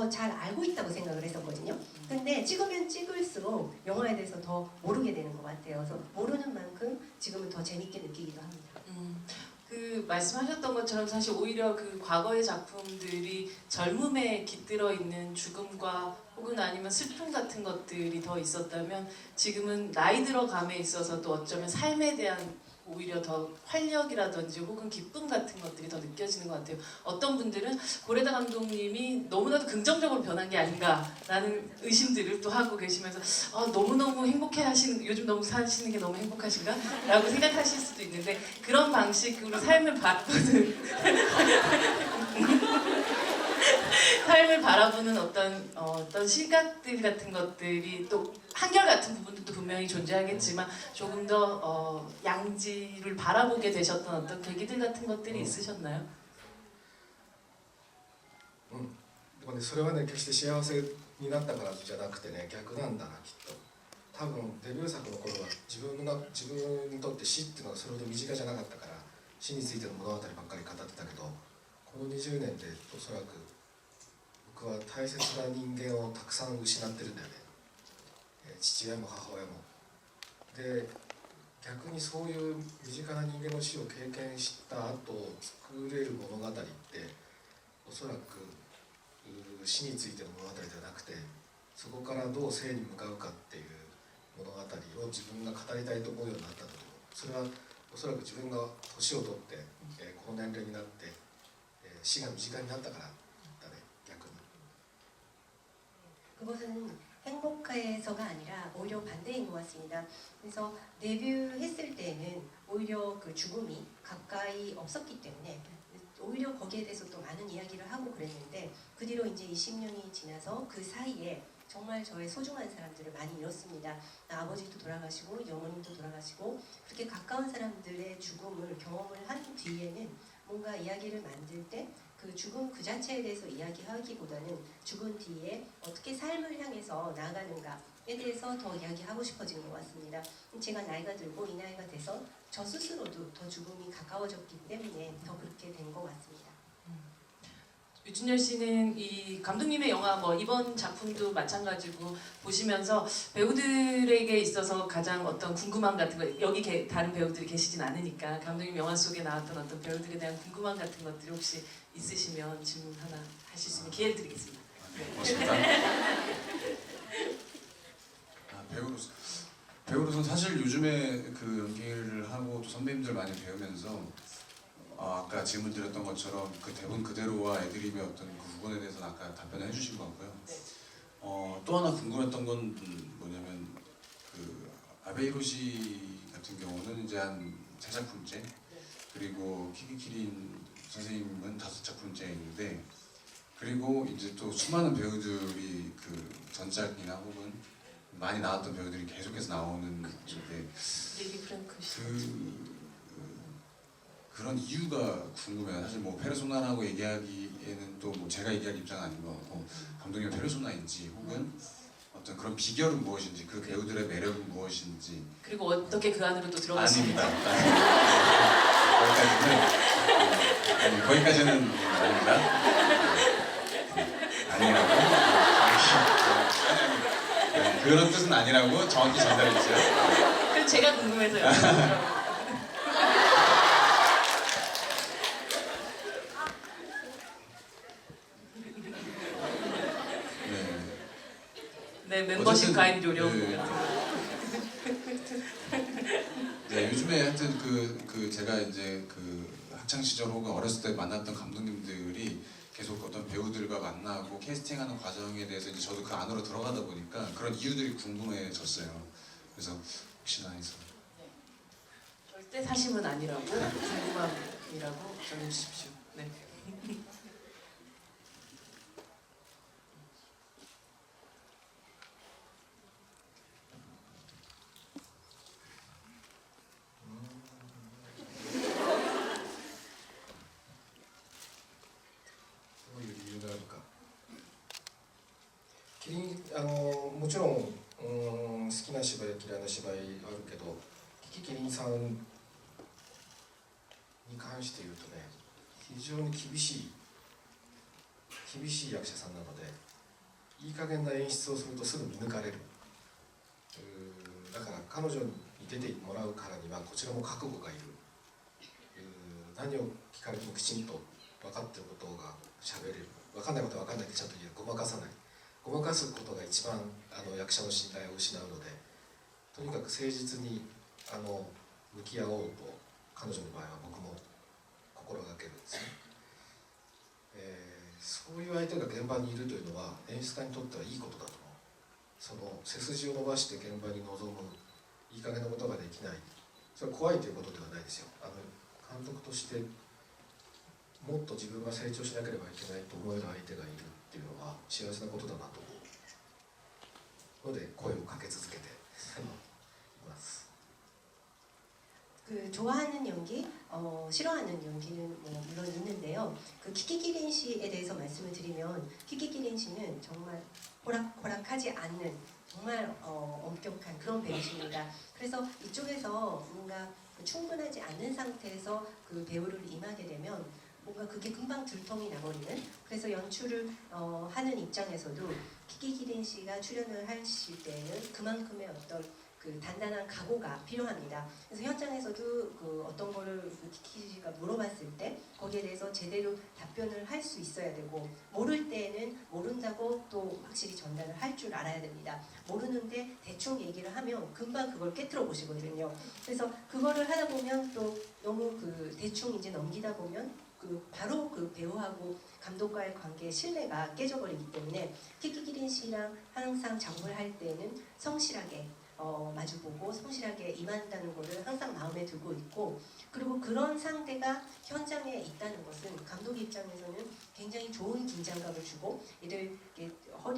잘 알고 있다고 생각을 했었거든요. 근데 찍으면 찍을수록 영화에 대해서 더 모르게 되는 것 같아요. 그래서 모르는 만큼 지금은 더 재밌게 느끼기도 합니다. 그 말씀하셨던 것처럼 사실 오히려 그 과거의 작품들이 젊음에 깃들어 있는 죽음과 혹은 아니면 슬픔 같은 것들이 더 있었다면 지금은 나이 들어감에 있어서도 어쩌면 삶에 대한 오히려 더 활력이라든지 혹은 기쁨 같은 것들이 더 느껴지는 것 같아요. 어떤 분들은 고레다 감독님이 너무나도 긍정적으로 변한 게 아닌가라는 의심들을 또 하고 계시면서 너무너무 요즘 너무 사시는 게 너무 행복하신가? 라고 생각하실 수도 있는데 그런 방식으로 삶을 바라보는 어떤 시각들 같은 것들이 또 한결같은 부분들도 분명히 존재하겠지만 조금 더 양지를 바라보게 되셨던 어떤 계기들 같은 것들이 있으셨나요? でもねそれはね決して幸せになったからじゃなくてね逆なんだなきっと多分デビュー作の頃は自分にとって死っていうのはそれほど身近じゃなかったから死についての物語ばっかり語ってたけどこの20年でおそらく僕は大切な人間をたくさん失ってるんだよね父親も母親もで逆にそういう身近な人間の死を経験した後作れる物語っておそらく死についての物語ではなくてそこからどう生に向かうかっていう物語を自分が語りたいと思うようになったとそれはおそらく自分が年を取って、この年齢になって、死が身近になったからだね逆に 그것은 행복해서가 아니라 오히려 반대인 것 같습니다. 그래서 데뷔했을 때는 오히려 그 죽음이 가까이 없었기 때문에 오히려 거기에 대해서 또 많은 이야기를 하고 그랬는데 그 뒤로 이제 20년이 지나서 그 사이에 정말 저의 소중한 사람들을 많이 잃었습니다. 아버지도 돌아가시고 어머님도 돌아가시고 그렇게 가까운 사람들의 죽음을 경험을 한 뒤에는 뭔가 이야기를 만들 때 그 죽음 그 자체에 대해서 이야기하기보다는 죽은 뒤에 어떻게 삶을 향해서 나아가는가에 대해서 더 이야기하고 싶어진 것 같습니다. 제가 나이가 들고 이 나이가 돼서 저 스스로도 더 죽음이 가까워졌기 때문에 더 그렇게 된 것 같습니다. 유준열 씨는 이 감독님의 영화 뭐 이번 작품도 마찬가지고 보시면서 배우들에게 있어서 가장 어떤 궁금함 같은 거 여기 다른 배우들이 계시진 않으니까 감독님 영화 속에 나왔던 어떤 배우들에 대한 궁금함 같은 것들이 혹시 있으시면 질문 하나 하실 수 있는 기회를 드리겠습니다. 네, 고맙습니다. 배우로서 사실 요즘에 그 연기를 하고 또 선배님들 많이 배우면서 아까 질문 드렸던 것처럼 그 대본 그대로와 애드립의 어떤 그 부분에 대해서는 아까 답변을 해주신 것 같고요. 네. 또 하나 궁금했던 건 뭐냐면 그 아베 히로시 같은 경우는 이제 한 3작품째 그리고 키키키린 선생님은 5작품째인데 그리고 이제 또 수많은 배우들이 그 전작이나 혹은 많이 나왔던 배우들이 계속해서 나오는 건데 리리 프랭크 씨. 그런 이유가 궁금해요. 사실 뭐 페르소나라고 얘기하기에는 또 뭐 제가 얘기할 입장은 아닌 것 같고 감독님 페르소나인지 혹은 어떤 그런 비결은 무엇인지 그 배우들의 매력은 무엇인지 그리고 어떻게 그 안으로 또 들어가시는지. 아닙니다. 거기까지는 아닙니다. 아니라고 그런 뜻은 아니라고 정확히 전달해 주세요. 그래서 제가 궁금해서 여쭤보더라고요. 네, 멤버십 어쨌든, 가입 요령 네. 같은 거. 네, 요즘에 하여튼 그 제가 이제 그 학창 시절 혹은 어렸을 때 만났던 감독님들이 계속 어떤 배우들과 만나고 캐스팅하는 과정에 대해서 이제 저도 그 안으로 들어가다 보니까 그런 이유들이 궁금해졌어요. 그래서 혹시나 해서 절대 사심은 아니라고 궁금함이라고 전해주십시오. 네.もちろん、好きな芝居嫌いな芝居あるけどキキキリンさんに関して言うとね非常に厳しい役者さんなのでいい加減な演出をするとすぐ見抜かれるだから彼女に出てもらうからにはこちらも覚悟がいる何を聞かれてもきちんと分かっていることが喋れる分かんないことは分かんないってちゃんと言うごまかさないごまかすことが一番役者の信頼を失うのでとにかく誠実に向き合おうと彼女の場合は僕も心がけるんですね、そういう相手が現場にいるというのは演出家にとってはいいことだと思うその背筋を伸ばして現場に臨むいい加減なことができないそれは怖いということではないですよ監督としてもっと自分が成長しなければいけないと思える相手がいるっていうのは幸せなことだなと思うので声をかけ続けています。 그 좋아하는 연기, 싫어하는 연기는 뭐 물론 있는데요. 그 키키키린 씨에 대해서 말씀을 드리면 키키키린 씨는 정말 호락호락하지 않는 정말 엄격한 그런 배우십니다. 그래서 이쪽에서 뭔가 충분하지 않는 상태에서 그 배우를 임하게 되면 뭔가 그게 금방 들통이 나버리는 그래서 연출을 하는 입장에서도 키키키린 씨가 출연을 하실 때는 그만큼의 어떤 그 단단한 각오가 필요합니다. 그래서 현장에서도 그 어떤 거를 그 키키 씨가 물어봤을 때 거기에 대해서 제대로 답변을 할 수 있어야 되고 모를 때는 모른다고 또 확실히 전달을 할 줄 알아야 됩니다. 모르는데 대충 얘기를 하면 금방 그걸 깨트려 보시거든요. 그래서 그거를 하다 보면 또 너무 그 대충 이제 넘기다 보면 그 바로 그 배우하고 감독과의 관계의 신뢰가 깨져버리기 때문에 키키키린 씨랑 항상 작업을 할 때는 성실하게 마주보고 성실하게 임한다는 것을 항상 마음에 두고 있고 그리고 그런 상대가 현장에 있다는 것은 감독 입장에서는 굉장히 좋은 긴장감을 주고 이를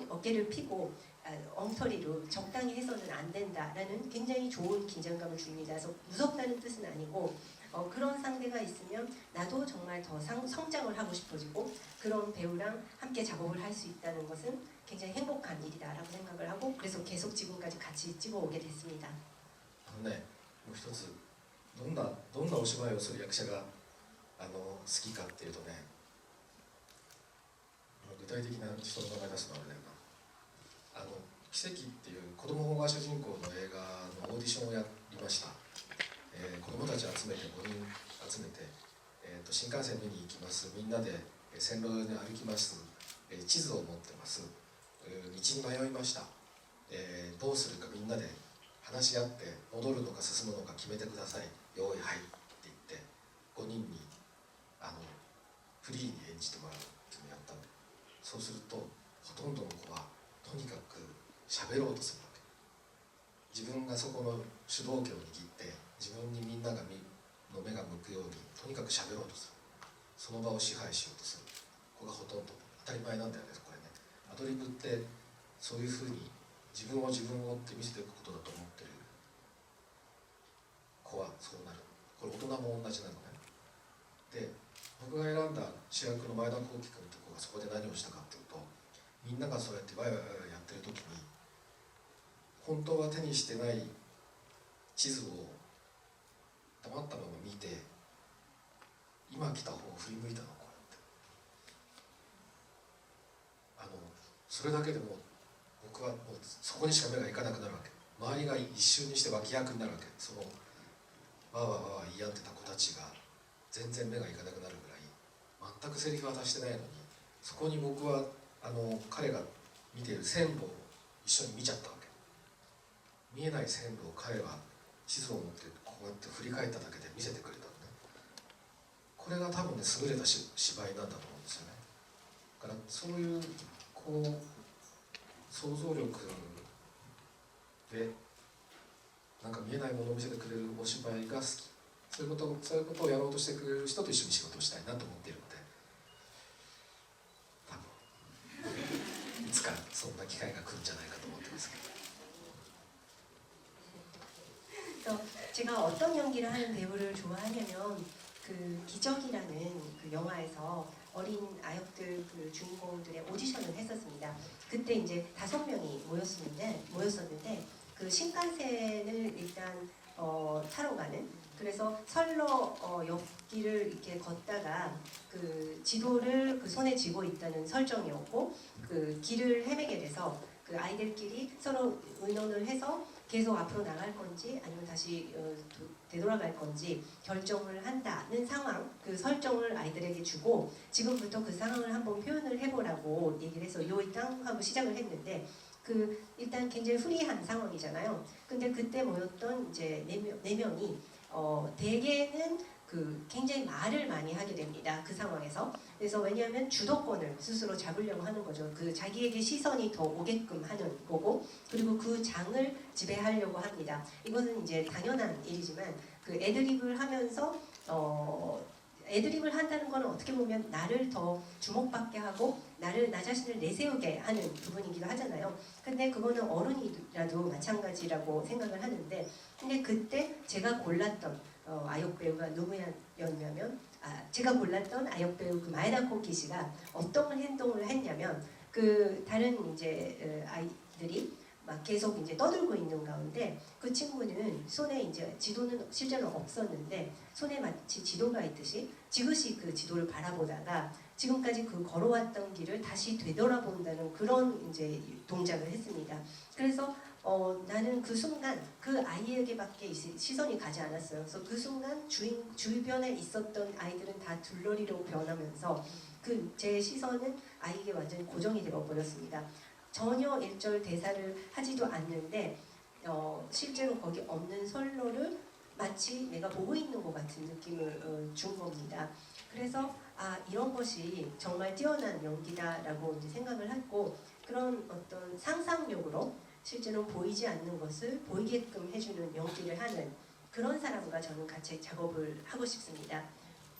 어깨를 펴고 엉터리로 적당히 해서는 안 된다라는 굉장히 좋은 긴장감을 줍니다. 그래서 무섭다는 뜻은 아니고 그런 상대가 있으면 나도 정말 더 성장을 하고 싶어지고 그런 배우랑 함께 작업을 할 수 있다는 것은 굉장히 행복한 일이다라고 생각을 하고 그래서 계속 지금까지 같이 찍어오게 됐습니다. ね、もう一つどんなお芝居をする役者が好きかっていうとね、具体的な人の名前出すのはあれだよな。奇跡っていう子供が主人公の映画のオーディションをやりました。子供たち集めて5人集めて、新幹線見に行きます。みんなで線路に歩きます。地図を持ってます。道に迷いました。どうするかみんなで話し合って戻るのか進むのか決めてください。用意はいって言って5人にフリーに演じてもらうっていうのをやったんで、そうするとほとんどの子はとにかく喋ろうとするわけ。自分がそこの主導権を握って自分にみんながの目が向くようにとにかく喋ろうとする。その場を支配しようとする子がほとんど。当たり前なんだよねこれね。アドリブってそういうふうに自分をって見せていくことだと思ってる子はそうなる。これ大人も同じなのね。で僕が選んだ主役の前田幸輝君という子がそこで何をしたかっていうと、みんながそうやってワイワイワイワイやってる時に本当は手にしてない地図を黙ったまま見て今来た方を振り向いたのこうやってそれだけでも僕はもうそこにしか目がいかなくなるわけ。周りが一瞬にして脇役になるわけ。そのわーわーわーわー言い合ってた子たちが全然目がいかなくなるぐらい全くセリフは出してないのに、そこに僕は彼が見ている線路を一緒に見ちゃったわけ。見えない線路を彼は地図を持ってこうやって振り返っただけで見せてくれたのね。これが多分ね優れた芝居なんだと思うんですよね。だからそういうこう想像力でなんか見えないものを見せてくれるお芝居が好き。そういうことをやろうとしてくれる人と一緒に仕事をしたいなと思っているので、多分いつかそんな機会が来るんじゃないかと思ってますけど。 그래서 제가 어떤 연기를 하는 배우를 좋아하냐면 그 기적이라는 그 영화에서 어린 아역들 그 주인공들의 오디션을 했었습니다. 그때 이제 5명이 모였었는데 그 신칸센을 일단 타러 가는, 그래서 선로 옆길을 이렇게 걷다가 그 지도를 그 손에 쥐고 있다는 설정이었고, 그 길을 헤매게 돼서 그 아이들끼리 서로 의논을 해서 계속 앞으로 나갈 건지 아니면 다시 되돌아갈 건지 결정을 한다는 상황, 그 설정을 아이들에게 주고 지금부터 그 상황을 한번 표현을 해보라고 얘기를 해서 요이땅 하고 시작을 했는데, 그 일단 굉장히 프리한 상황이잖아요. 근데 그때 모였던 이제 네 명이 대개는 그 굉장히 말을 많이 하게 됩니다. 그 상황에서. 그래서 왜냐하면 주도권을 스스로 잡으려고 하는 거죠. 그 자기에게 시선이 더 오게끔 하는 거고, 그리고 그 장을 지배하려고 합니다. 이것은 이제 당연한 일이지만 그 애드립을 하면서 애드립을 한다는 것은 어떻게 보면 나를 더 주목받게 하고 나 자신을 내세우게 하는 부분이기도 하잖아요. 근데 그거는 어른이라도 마찬가지라고 생각을 하는데, 근데 그때 제가 골랐던 아역 배우가 누구였냐면, 제가 골랐던 아역 배우 그 마에다 코키 씨가 어떤 행동을 했냐면, 그 다른 이제 아이들이 막 계속 이제 떠들고 있는 가운데 그 친구는 손에 이제 지도는 실제로 없었는데 손에 마치 지도가 있듯이 지그시 그 지도를 바라보다가 지금까지 그 걸어왔던 길을 다시 되돌아본다는 그런 이제 동작을 했습니다. 그래서 나는 그 순간 그 아이에게밖에 시선이 가지 않았어요. 그래서 그 순간 주변에 있었던 아이들은 다 둘러리로 변하면서 그 제 시선은 아이에게 완전히 고정이 되어 버렸습니다. 전혀 일절 대사를 하지도 않는데 실제로 거기 없는 선로를 마치 내가 보고 있는 것 같은 느낌을 준 겁니다. 그래서 이런 것이 정말 뛰어난 연기다라고 이제 생각을 했고, 그런 어떤 상상력으로 실제로 보이지 않는 것을 보이게끔 해주는 연기를 하는 그런 사람과 저는 같이 작업을 하고 싶습니다.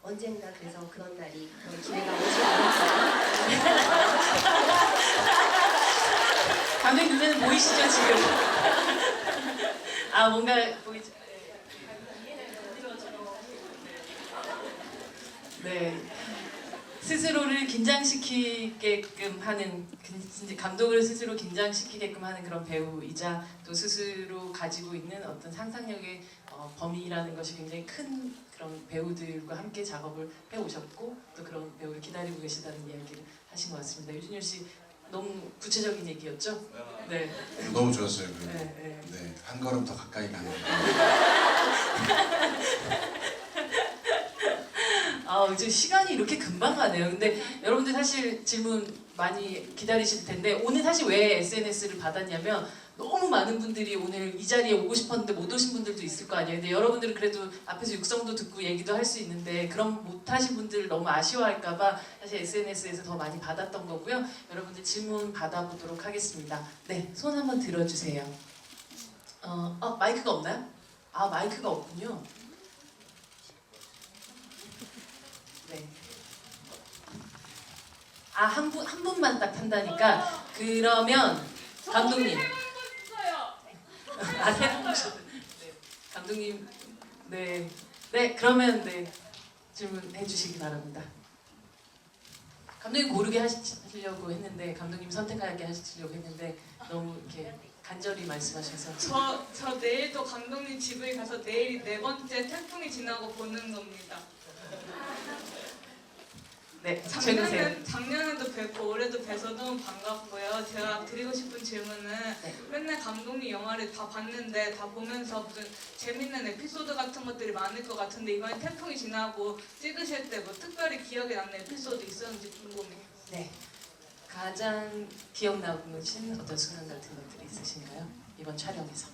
언젠가 그래서 그런 날이, 그런 기회가 오지 않을까. 감독님 눈에는 보이시죠 지금? 아 뭔가 보이죠? 네. 스스로를 긴장시키게끔 하는 감독을 스스로 긴장시키게끔 하는 그런 배우이자 또 스스로 가지고 있는 어떤 상상력의 범위라는 것이 굉장히 큰 그런 배우들과 함께 작업을 해오셨고 또 그런 배우를 기다리고 계시다는 이야기를 하신 것 같습니다. 유준열 씨 너무 구체적인 얘기였죠? 네. 너무 좋았어요. 그, 네, 네. 네, 한 걸음 더 가까이 가는. 이제 시간이 이렇게 금방 가네요. 근데 여러분들 사실 질문 많이 기다리실 텐데 오늘 사실 왜 SNS를 받았냐면 너무 많은 분들이 오늘 이 자리에 오고 싶었는데 못 오신 분들도 있을 거 아니에요. 근데 여러분들은 그래도 앞에서 육성도 듣고 얘기도 할 수 있는데 그럼 못 하신 분들 너무 아쉬워할까봐 사실 SNS에서 더 많이 받았던 거고요. 여러분들 질문 받아보도록 하겠습니다. 네, 손 한번 들어주세요. 마이크가 없나요? 아, 마이크가 없군요. 네. 한 분만 딱 한다니까. 그러면 감독님. 아, 세 분. 네. 감독님. 네. 네, 그러면 네. 질문해 주시기 바랍니다. 감독님 고르게 하시려고 했는데 감독님 선택하게 하시려고 했는데 너무 이렇게 간절히 말씀하셔서 저 내일도 감독님 집에 가서 내일이 4번째 태풍이 지나고 보는 겁니다. 네, 적으세요. 작년에도 뵙고 올해도 뵈서 너무 반갑고요. 제가 드리고 싶은 질문은 네. 맨날 감독님 영화를 다 봤는데 다 보면서 무슨 재밌는 에피소드 같은 것들이 많을 것 같은데 이번에 태풍이 지나고 찍으실 때 뭐 특별히 기억에 남는 에피소드 있었는지 궁금해요. 네. 가장 기억 남으신 어떤 순간 같은 것들이 있으신가요? 이번 촬영에서.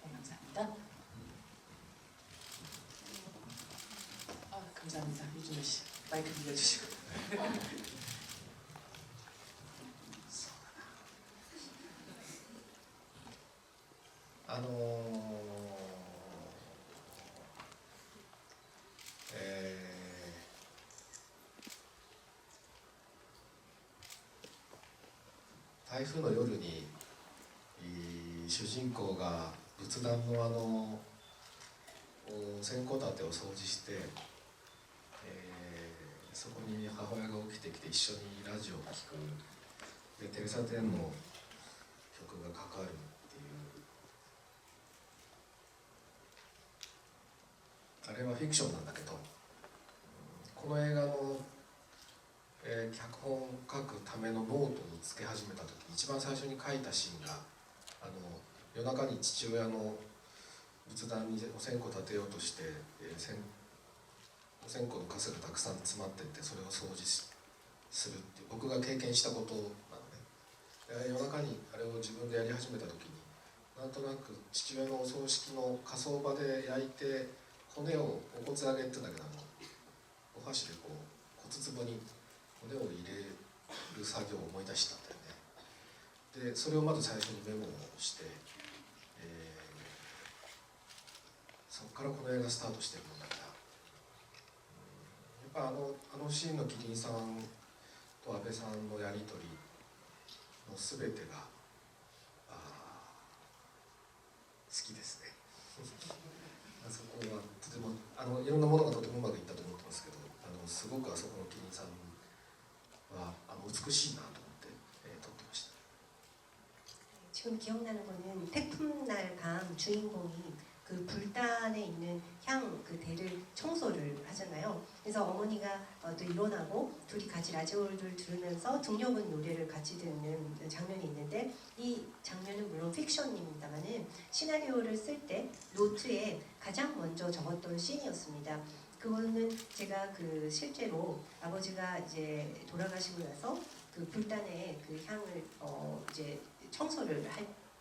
네, 감사합니다. 감사합니다. 유준호 씨. 마이크 빌려주시고.台風の夜に主人公が仏壇の線香立てを掃除して、そこに母親が起きてきて一緒にラジオを聴くでテレサ・テンの曲がかかるっていうあれはフィクションなんだけどこの映画の脚本を書くためのノートにつけ始めた時一番最初に書いたシーンが夜中に父親の仏壇にお線香立てようとして、お線香のカスがたくさん詰まってってそれを掃除するっていう僕が経験したことなのね。夜中にあれを自分でやり始めた時になんとなく父親のお葬式の火葬場で焼いて骨をお骨上げってだけどお箸でこう骨壺に骨を入れる作業を思い出したんだよね。でそれをまず最初にメモをして、そこからこの映画スタートしてるんだけど、やっぱあのシーンのキリンさんと阿部さんのやり取りの全てが好きですね。そこはとてもいろんなものがとてもうまくいったと思ってますけど、すごくあそこのキリンさんは美しいなと思って、撮ってました。 지금 기억나는 거는 태풍날 밤 주인공이 그 불단에 있는 향 그 대를 청소를 하잖아요. 그래서 어머니가 또 일어나고 둘이 같이 라디오를 들으면서 등려분 노래를 같이 듣는 장면이 있는데 이 장면은 물론 픽션입니다만은 시나리오를 쓸 때 노트에 가장 먼저 적었던 씬이었습니다. 그거는 제가 그 실제로 아버지가 이제 돌아가시고 나서 그 불단에 그 향을 이제 청소를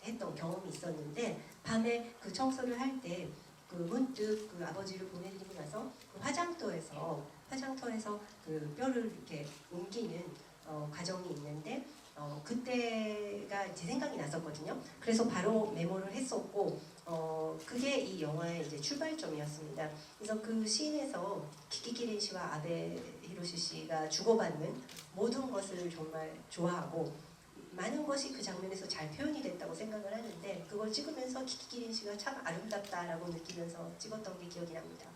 했던 경험이 있었는데 밤에 그 청소를 할 때 그 문득 그 아버지를 보내드리고 나서 그 화장터에서 그 뼈를 이렇게 옮기는 과정이 있는데 그때가 제 생각이 났었거든요. 그래서 바로 메모를 했었고 그게 이 영화의 이제 출발점이었습니다. 그래서 그 씬에서 키키키린 씨와 아베 히로시 씨가 주고받는 모든 것을 정말 좋아하고 많은 것이 그 장면에서 잘 표현이 됐다고 생각을 하는데 그걸 찍으면서 키키키린 씨가 참 아름답다라고 느끼면서 찍었던 게 기억이 납니다.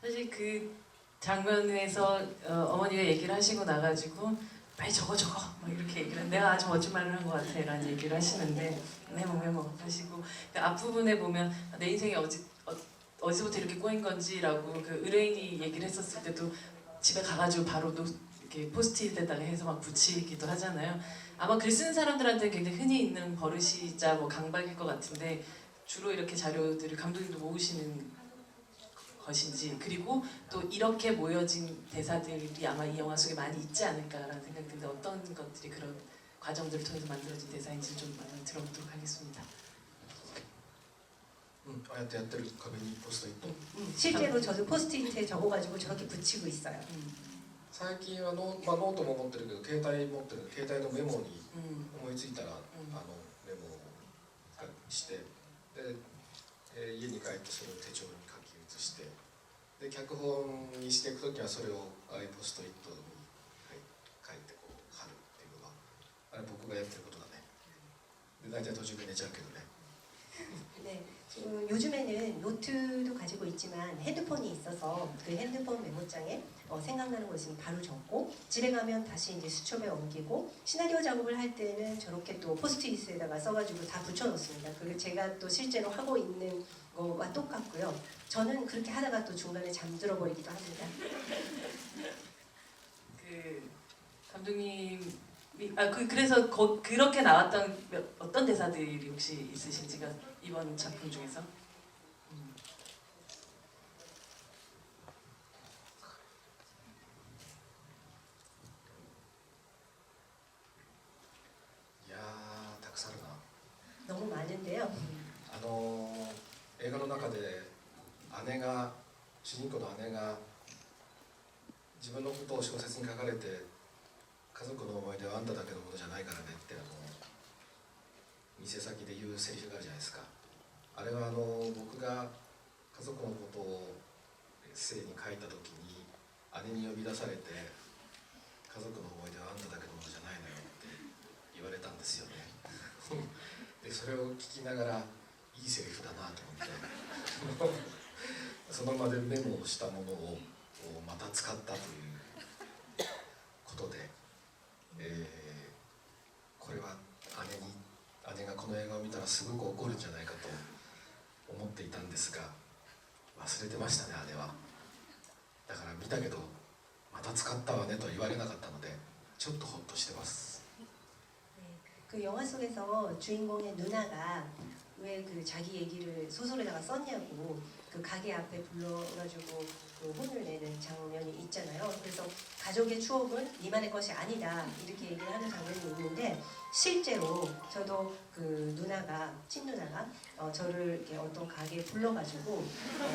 사실 그 장면에서 어머니가 얘기를 하시고 나가지고 빨리 적어 막 이렇게 얘기를 내가 아주 멋진 말을 한 것 같아 라는 얘기를 하시는데 메모 하시고 그 앞부분에 보면 내 인생이 어디서부터 이렇게 꼬인 건지라고 그 의뢰인이 얘기를 했었을 때도 집에 가가지고 바로 이렇게 포스트잇에다가 해서 막 붙이기도 하잖아요. 아마 글 쓰는 사람들한테는 굉장히 흔히 있는 버릇이자 뭐 강박일 것 같은데 주로 이렇게 자료들을 감독님도 모으시는 것인지 그리고 또 이렇게 모여진 대사들이 아마 이 영화 속에 많이 있지 않을까라는 생각이 드는데 어떤 것들이 그런 과정들을 통해서 만들어진 대사인지 좀 많이 들어보도록 하겠습니다. ああやってやってる壁にポストイット 실제로 저도 포스트잇에 적어가지고 저렇게 붙이고 있어요. 最近はノートも持ってるけど携帯持ってる携帯のメモに 思いついたら、メモをしてで、家に帰ってそれを手帳に書き写してで脚本にしていくときはそれをああいうポストイットに書いてこう貼るっていうのがあれ僕がやってることだねで大体途中で寝ちゃうけどね 네, 지금 요즘에는 노트도 가지고 있지만 핸드폰이 있어서 그 핸드폰 메모장에 생각나는 거 있으면 바로 적고 집에 가면 다시 이제 수첩에 옮기고 시나리오 작업을 할 때는 저렇게 또 포스트잇에다가 써가지고 다 붙여놓습니다. 그리고 제가 또 실제로 하고 있는 거와 똑같고요. 저는 그렇게 하다가 또 중간에 잠들어 버리기도 합니다. 그 감독님 그래서 그렇게 나왔던 어떤 대사들이 혹시 있으신지가 이번 작품 중에서? いやーたくさんあるな 너무 많은데요. 映画の中で主人公の姉が自分のことを小説に書かれて家族の思い出はあんただけのものじゃないからねって店先で言うセリフがあるじゃないですかあれは僕が家族のことをエッセイに書いた時に姉に呼び出されて家族の思い出はあんただけのものじゃないのよって言われたんですよねでそれを聞きながらいいセリフだなと思ってその場でメモをしたものをまた使ったということで、これは姉がこの映画を見たらすごく怒るんじゃないかと思っていたんですが忘れてましたね姉はだから見たけどまた使ったわねとは言われなかったのでちょっとホッとしてます 그 영화 속에서 주인공의 누나가 왜 그 자기 얘기를 소설에다가 썼냐고 그 가게 앞에 불러가지고 그 혼을 내는 장면이 있잖아요. 그래서 가족의 추억은 니만의 것이 아니다 이렇게 얘기를 하는 장면이 있는데 실제로 저도 그 누나가 친누나가 저를 이렇게 어떤 가게에 불러가지고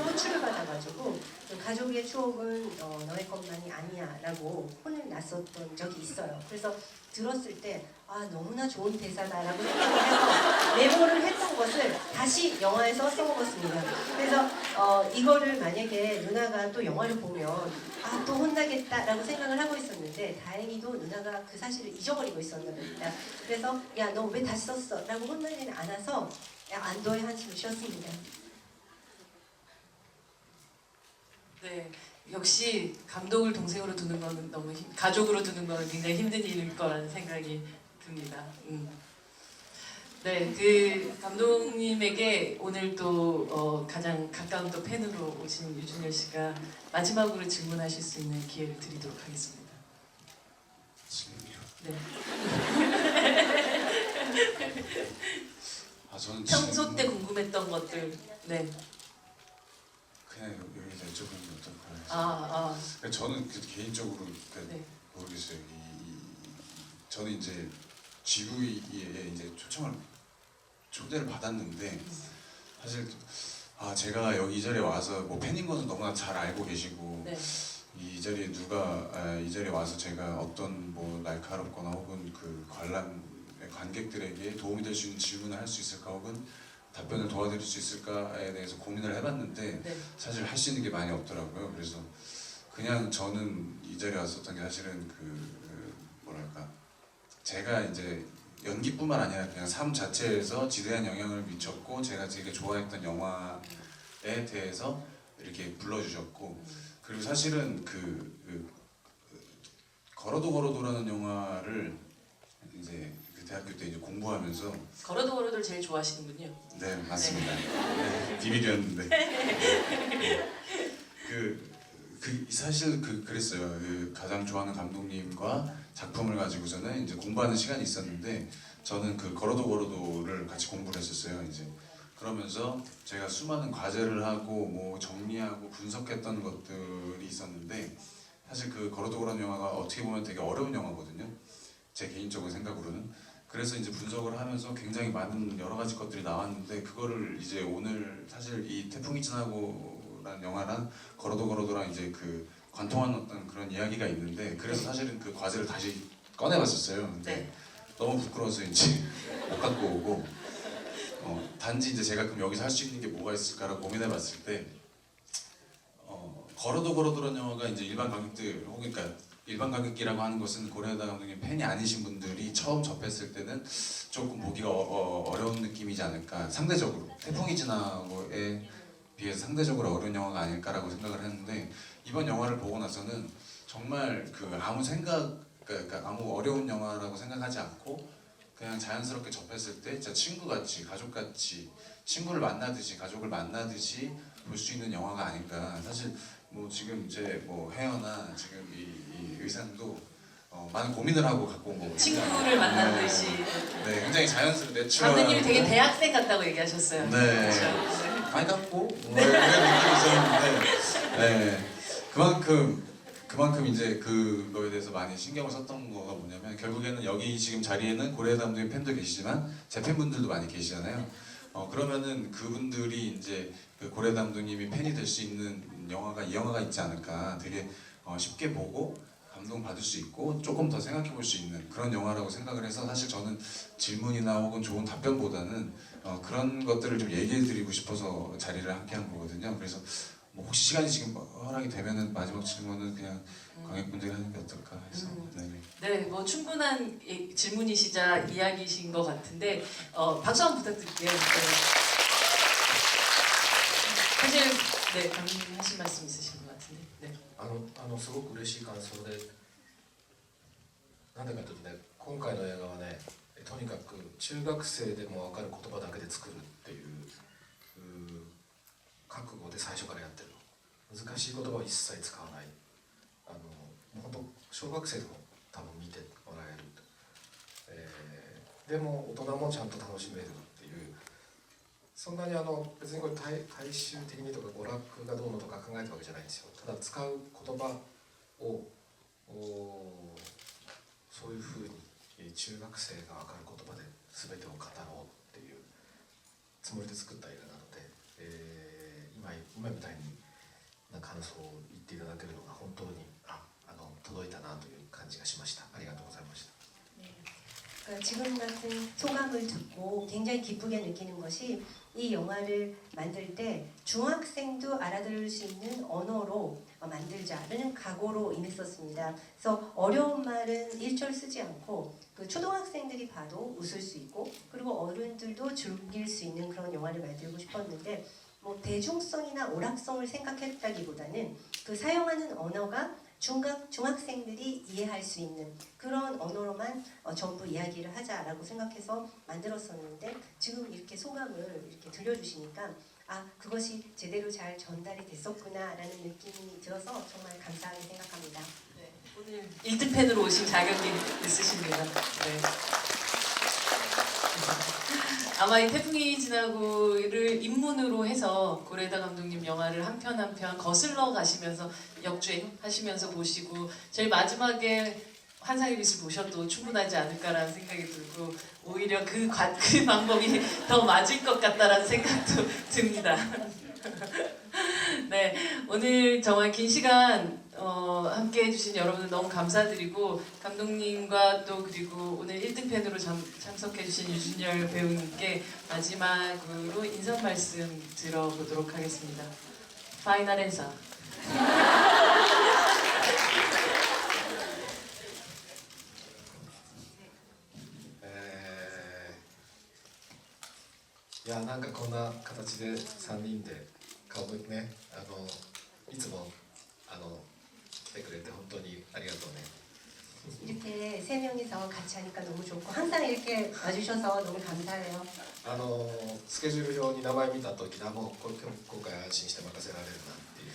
호출을 받아가지고 그 가족의 추억은 너의 것만이 아니야라고 혼을 났었던 적이 있어요. 그래서 들었을 때 너무나 좋은 대사다라고 생각을 해서 메모를 했던 것을 다시 영화에서 써먹었습니다. 그래서 이거를 만약에 누나가 또 영화를 보면 또 혼나겠다라고 생각을 하고 있었는데 다행히도 누나가 그 사실을 잊어버리고 있었나 봅니다. 그래서 야 너 왜 다시 썼어? 라고 혼나지는 않아서 안도의 한숨을 쉬었습니다. 네, 역시 감독을 동생으로 두는 거는 너무 가족으로 두는 거는 굉장히 힘든 일일 거라는 생각이 듭니다. 네, 그 감독님에게 오늘 또 가장 가까운 또 팬으로 오신 유준열 씨가 마지막으로 질문하실 수 있는 기회를 드리도록 하겠습니다. 질문이요? 네. 저는 평소 때 궁금했던 것들, 네. 그냥 여기서 여쭤보는 어떨까요? 그러니까 저는 개인적으로 네. 모르겠어요. 저는 이제 GV에 이제 초대를 받았는데 사실 제가 여기 이 자리에 와서 뭐 팬인 것은 너무나 잘 알고 계시고 네. 이 자리에 이 자리에 와서 제가 어떤 뭐 날카롭거나 혹은 그 관객들에게 도움이 될 수 있는 질문을 할 수 있을까 혹은 답변을 도와드릴 수 있을까에 대해서 고민을 해봤는데 네. 사실 할 수 있는 게 많이 없더라고요. 그래서 그냥 저는 이 자리에 왔었던 게 사실은 뭐랄까 제가 이제 연기뿐만 아니라 그냥 삶 자체에서 지대한 영향을 미쳤고 제가 되게 좋아했던 영화에 대해서 이렇게 불러주셨고 그리고 사실은 걸어도 걸어도라는 영화를 이제 그 대학교 때 이제 공부하면서 걸어도 걸어도를 제일 좋아하시는군요. 네 맞습니다. 네, 비밀이었는데 사실 그랬어요. 가장 좋아하는 감독님과 작품을 가지고서는 이제 공부하는 시간이 있었는데 저는 그 걸어도 걸어도를 같이 공부를 했었어요. 이제 그러면서 제가 수많은 과제를 하고 뭐 정리하고 분석했던 것들이 있었는데 사실 그 걸어도 걸어도 영화가 어떻게 보면 되게 어려운 영화거든요. 제 개인적인 생각으로는. 그래서 이제 분석을 하면서 굉장히 많은 여러 가지 것들이 나왔는데 그거를 이제 오늘 사실 이 태풍이 지나고라는 영화랑 걸어도 걸어도랑 이제 그 관통하는 어떤 그런 이야기가 있는데 그래서 사실은 그 과제를 다시 꺼내봤었어요. 근데 네. 너무 부끄러워서 이제 못 갖고 오고 단지 이제 제가 그럼 여기서 할 수 있는 게 뭐가 있을까라고 고민해봤을 때 걸어도 걸어도라는 영화가 이제 일반 관객들 혹은 그러니까 일반 관객이라고 하는 것은 고레에다 감독님 팬이 아니신 분들이 처음 접했을 때는 조금 보기가 어려운 느낌이지 않을까 상대적으로 태풍이 지나고에 비해서 상대적으로 어려운 영화가 아닐까라고 생각을 했는데 이번 영화를 보고 나서는 정말 아무 그러니까 아무 어려운 영화라고 생각하지 않고 그냥 자연스럽게 접했을 때 진짜 친구같이 가족같이 친구를 만나듯이 가족을 만나듯이 볼 수 있는 영화가 아닌가. 사실 뭐 지금 이제 뭐 헤어나 지금 이 의상도 많은 고민을 하고 갖고 온 거거든요. 친구를 만나듯이. 네, 굉장히 자연스러운 내추럴. 감독님이 되게 대학생 같다고 얘기하셨어요. 네. 그렇죠? 많이 갖고 뭐 이런 느낌이 있었는데 네. 그만큼 이제 그거에 대해서 많이 신경을 썼던 거가 뭐냐면 결국에는 여기 지금 자리에는 고레에다 감독님 팬도 계시지만 제 팬분들도 많이 계시잖아요. 그러면은 그분들이 이제 그 고레에다 감독님이 팬이 될 수 있는 영화가 이 영화가 있지 않을까 되게 쉽게 보고 감동받을 수 있고 조금 더 생각해 볼 수 있는 그런 영화라고 생각을 해서 사실 저는 질문이나 혹은 좋은 답변보다는 그런 것들을 좀 얘기해 드리고 싶어서 자리를 함께 한 거거든요. 그래서 뭐 혹시 시간이 지금 허락이 되면은 마지막 질문은 그냥 관객분들이 하는 게 어떨까 해서 네, 뭐 충분한 질문이시자 이야기이신 것 같은데 박수 한번 부탁드릴게요. 네. 사실 네, 감독님 하실 말씀 있으신 것 같은데. 네. すごく嬉しい感想で、なんでかというとね、今回の映画はね、とにかく中学生でも分かる言葉だけで作るっていう覚悟で最初からやってるの。難しい言葉を一切使わない。本当小学生でも多分見てもらえる。でも大人もちゃんと楽しめるっていう。そんなに別にこれ大衆的にとか娯楽がどうのとか考えたわけじゃないんですよ。ただ使う言葉をそういうふうに中学生が分かる言葉で全てを語ろうっていうつもりで作った映画なので、今みたいな感想を言っていただけるのが本当に届いたなという感じがしました。ありがとうございました。 그러니까 지금 같은 소감을 듣고 굉장히 기쁘게 느끼는 것이 이 영화를 만들 때 중학생도 알아들을 수 있는 언어로 만들자라는 각오로 임했었습니다. 그래서 어려운 말은 일절 쓰지 않고 그 초등학생들이 봐도 웃을 수 있고 그리고 어른들도 즐길 수 있는 그런 영화를 만들고 싶었는데 뭐 대중성이나 오락성을 생각했다기보다는 그 사용하는 언어가 중학생들이 이해할 수 있는 그런 언어로만 전부 이야기를 하자라고 생각해서 만들었었는데 지금 이렇게 소감을 이렇게 들려주시니까 그것이 제대로 잘 전달이 됐었구나라는 느낌이 들어서 정말 감사하게 생각합니다. 네, 오늘 1등 팬으로 오신 자격이 있으십니다. 네. 아마 이 태풍이 지나고를 입문으로 해서 고레에다 감독님 영화를 한 편 한 편 거슬러 가시면서 역주행하시면서 보시고 제일 마지막에 환상의 빛을 보셔도 충분하지 않을까라는 생각이 들고 오히려 그 방법이 더 맞을 것 같다라는 생각도 듭니다. 네, 오늘 정말 긴 시간 함께 해주신 여러분들 너무 감사드리고 감독님과 또 그리고 오늘 1등 팬으로 참석해주신 유준열 배우님께 마지막으로 인사 말씀 들어보도록 하겠습니다. 파이널 인사. やなんかこんな形で3人で顔ねいつも来てくれて本当にありがとうね。 이렇게 세 명이서 같이 하니까 너무 좋고 항상 이렇게 와주셔서 너무 감사해요. スケジュール表に名前見た時だもう今回安心して任せられるなっていう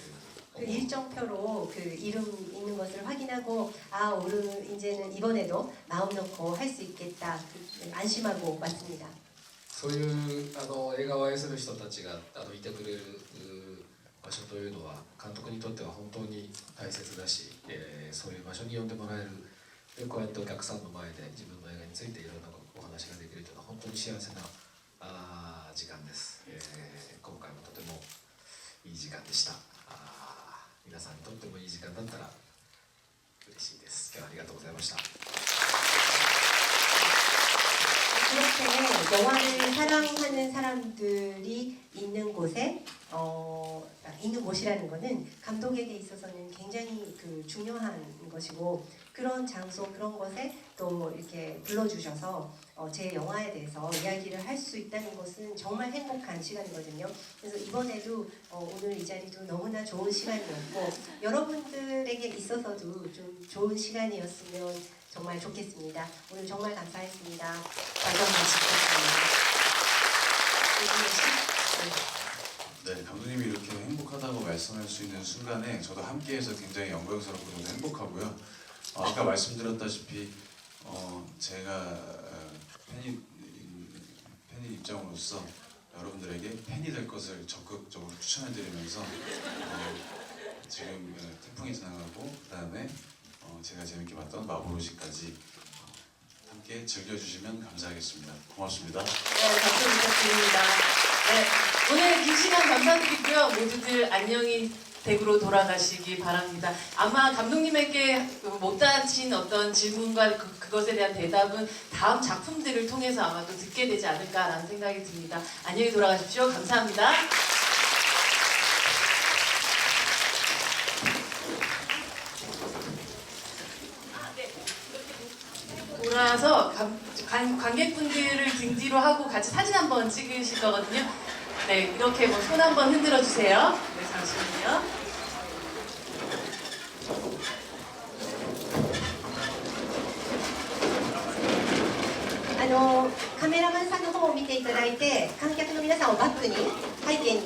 그 일정표로 그 이름 있는 것을 확인하고 아 오늘 이제는 이번에도 마음 놓고 할 수 있겠다 안심하고 왔습니다. そういう映画を愛する人たちがいてくれる場所というのは監督にとっては本当に大切だし、そういう場所に呼んでもらえるでこうやってお客さんの前で自分の映画についていろんなお話ができるというのは本当に幸せな時間です、今回もとてもいい時間でした。皆さんにとってもいい時間だったら嬉しいです。今日はありがとうございました。 그렇게 영화를 사랑하는 사람들이 있는 곳에 있는 곳이라는 것은 감독에게 있어서는 굉장히 그 중요한 것이고 그런 장소 그런 곳에 또 이렇게 불러주셔서 제 영화에 대해서 이야기를 할 수 있다는 것은 정말 행복한 시간이거든요. 그래서 이번에도 오늘 이 자리도 너무나 좋은 시간이었고 여러분들에게 있어서도 좀 좋은 시간이었으면 정말 좋겠습니다. 오늘 정말 감사했습니다. 다시 한번 부탁드립니다. 네, 감독님이 이렇게 행복하다고 말씀할 수 있는 순간에 저도 함께해서 굉장히 영광스럽고 너무 행복하고요. 아까 말씀드렸다시피 제가 팬 입장으로서 여러분들에게 팬이 될 것을 적극적으로 추천해드리면서 지금 태풍이 지나가고 그 다음에 제가 재밌게 봤던 마보로시까지 함께 즐겨주시면 감사하겠습니다. 고맙습니다. 네, 박수 부탁드립니다. 네, 오늘 긴 시간 감사드리고요. 모두들 안녕히 댁으로 돌아가시기 바랍니다. 아마 감독님에게 못 다친 어떤 질문과 그것에 대한 대답은 다음 작품들을 통해서 아마 또 듣게 되지 않을까라는 생각이 듭니다. 안녕히 돌아가십시오. 감사합니다. 돌아서 관객분들을 등 뒤로 하고 같이 사진 한번 찍으실 거거든요. 네, 이렇게 뭐 손 한번 흔들어 주세요. 네, 잠시만요. 카메라만さんの方を見ていただいて観客の皆さんをバックに背景に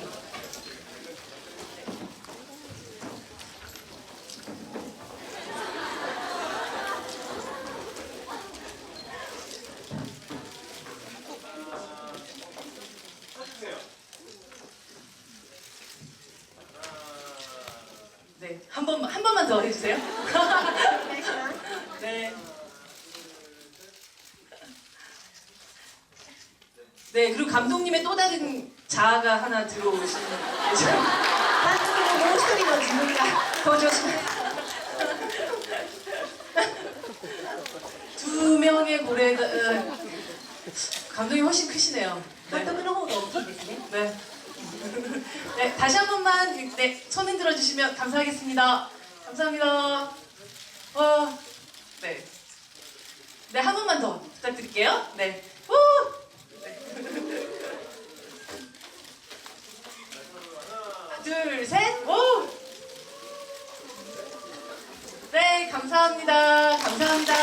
네, 한 번만 더 해주세요. お願いします。 네. 네, 그리고 감독님의 또 다른 자아가 하나 들어오시는 거죠. 監督のもう一人の自分が登場します。 두 명의 고래가 감독님 훨씬 크시네요. 監 네. 督の方が大きいですね。 네. 네, 다시 한 번만 네, 손 흔들어 주시면 감사하겠습니다. 감사합니다. 네. 네, 한 번만 더 부탁드릴게요. 네. 후! 네. 하나, 둘, 셋. 오! 네, 감사합니다. 감사합니다.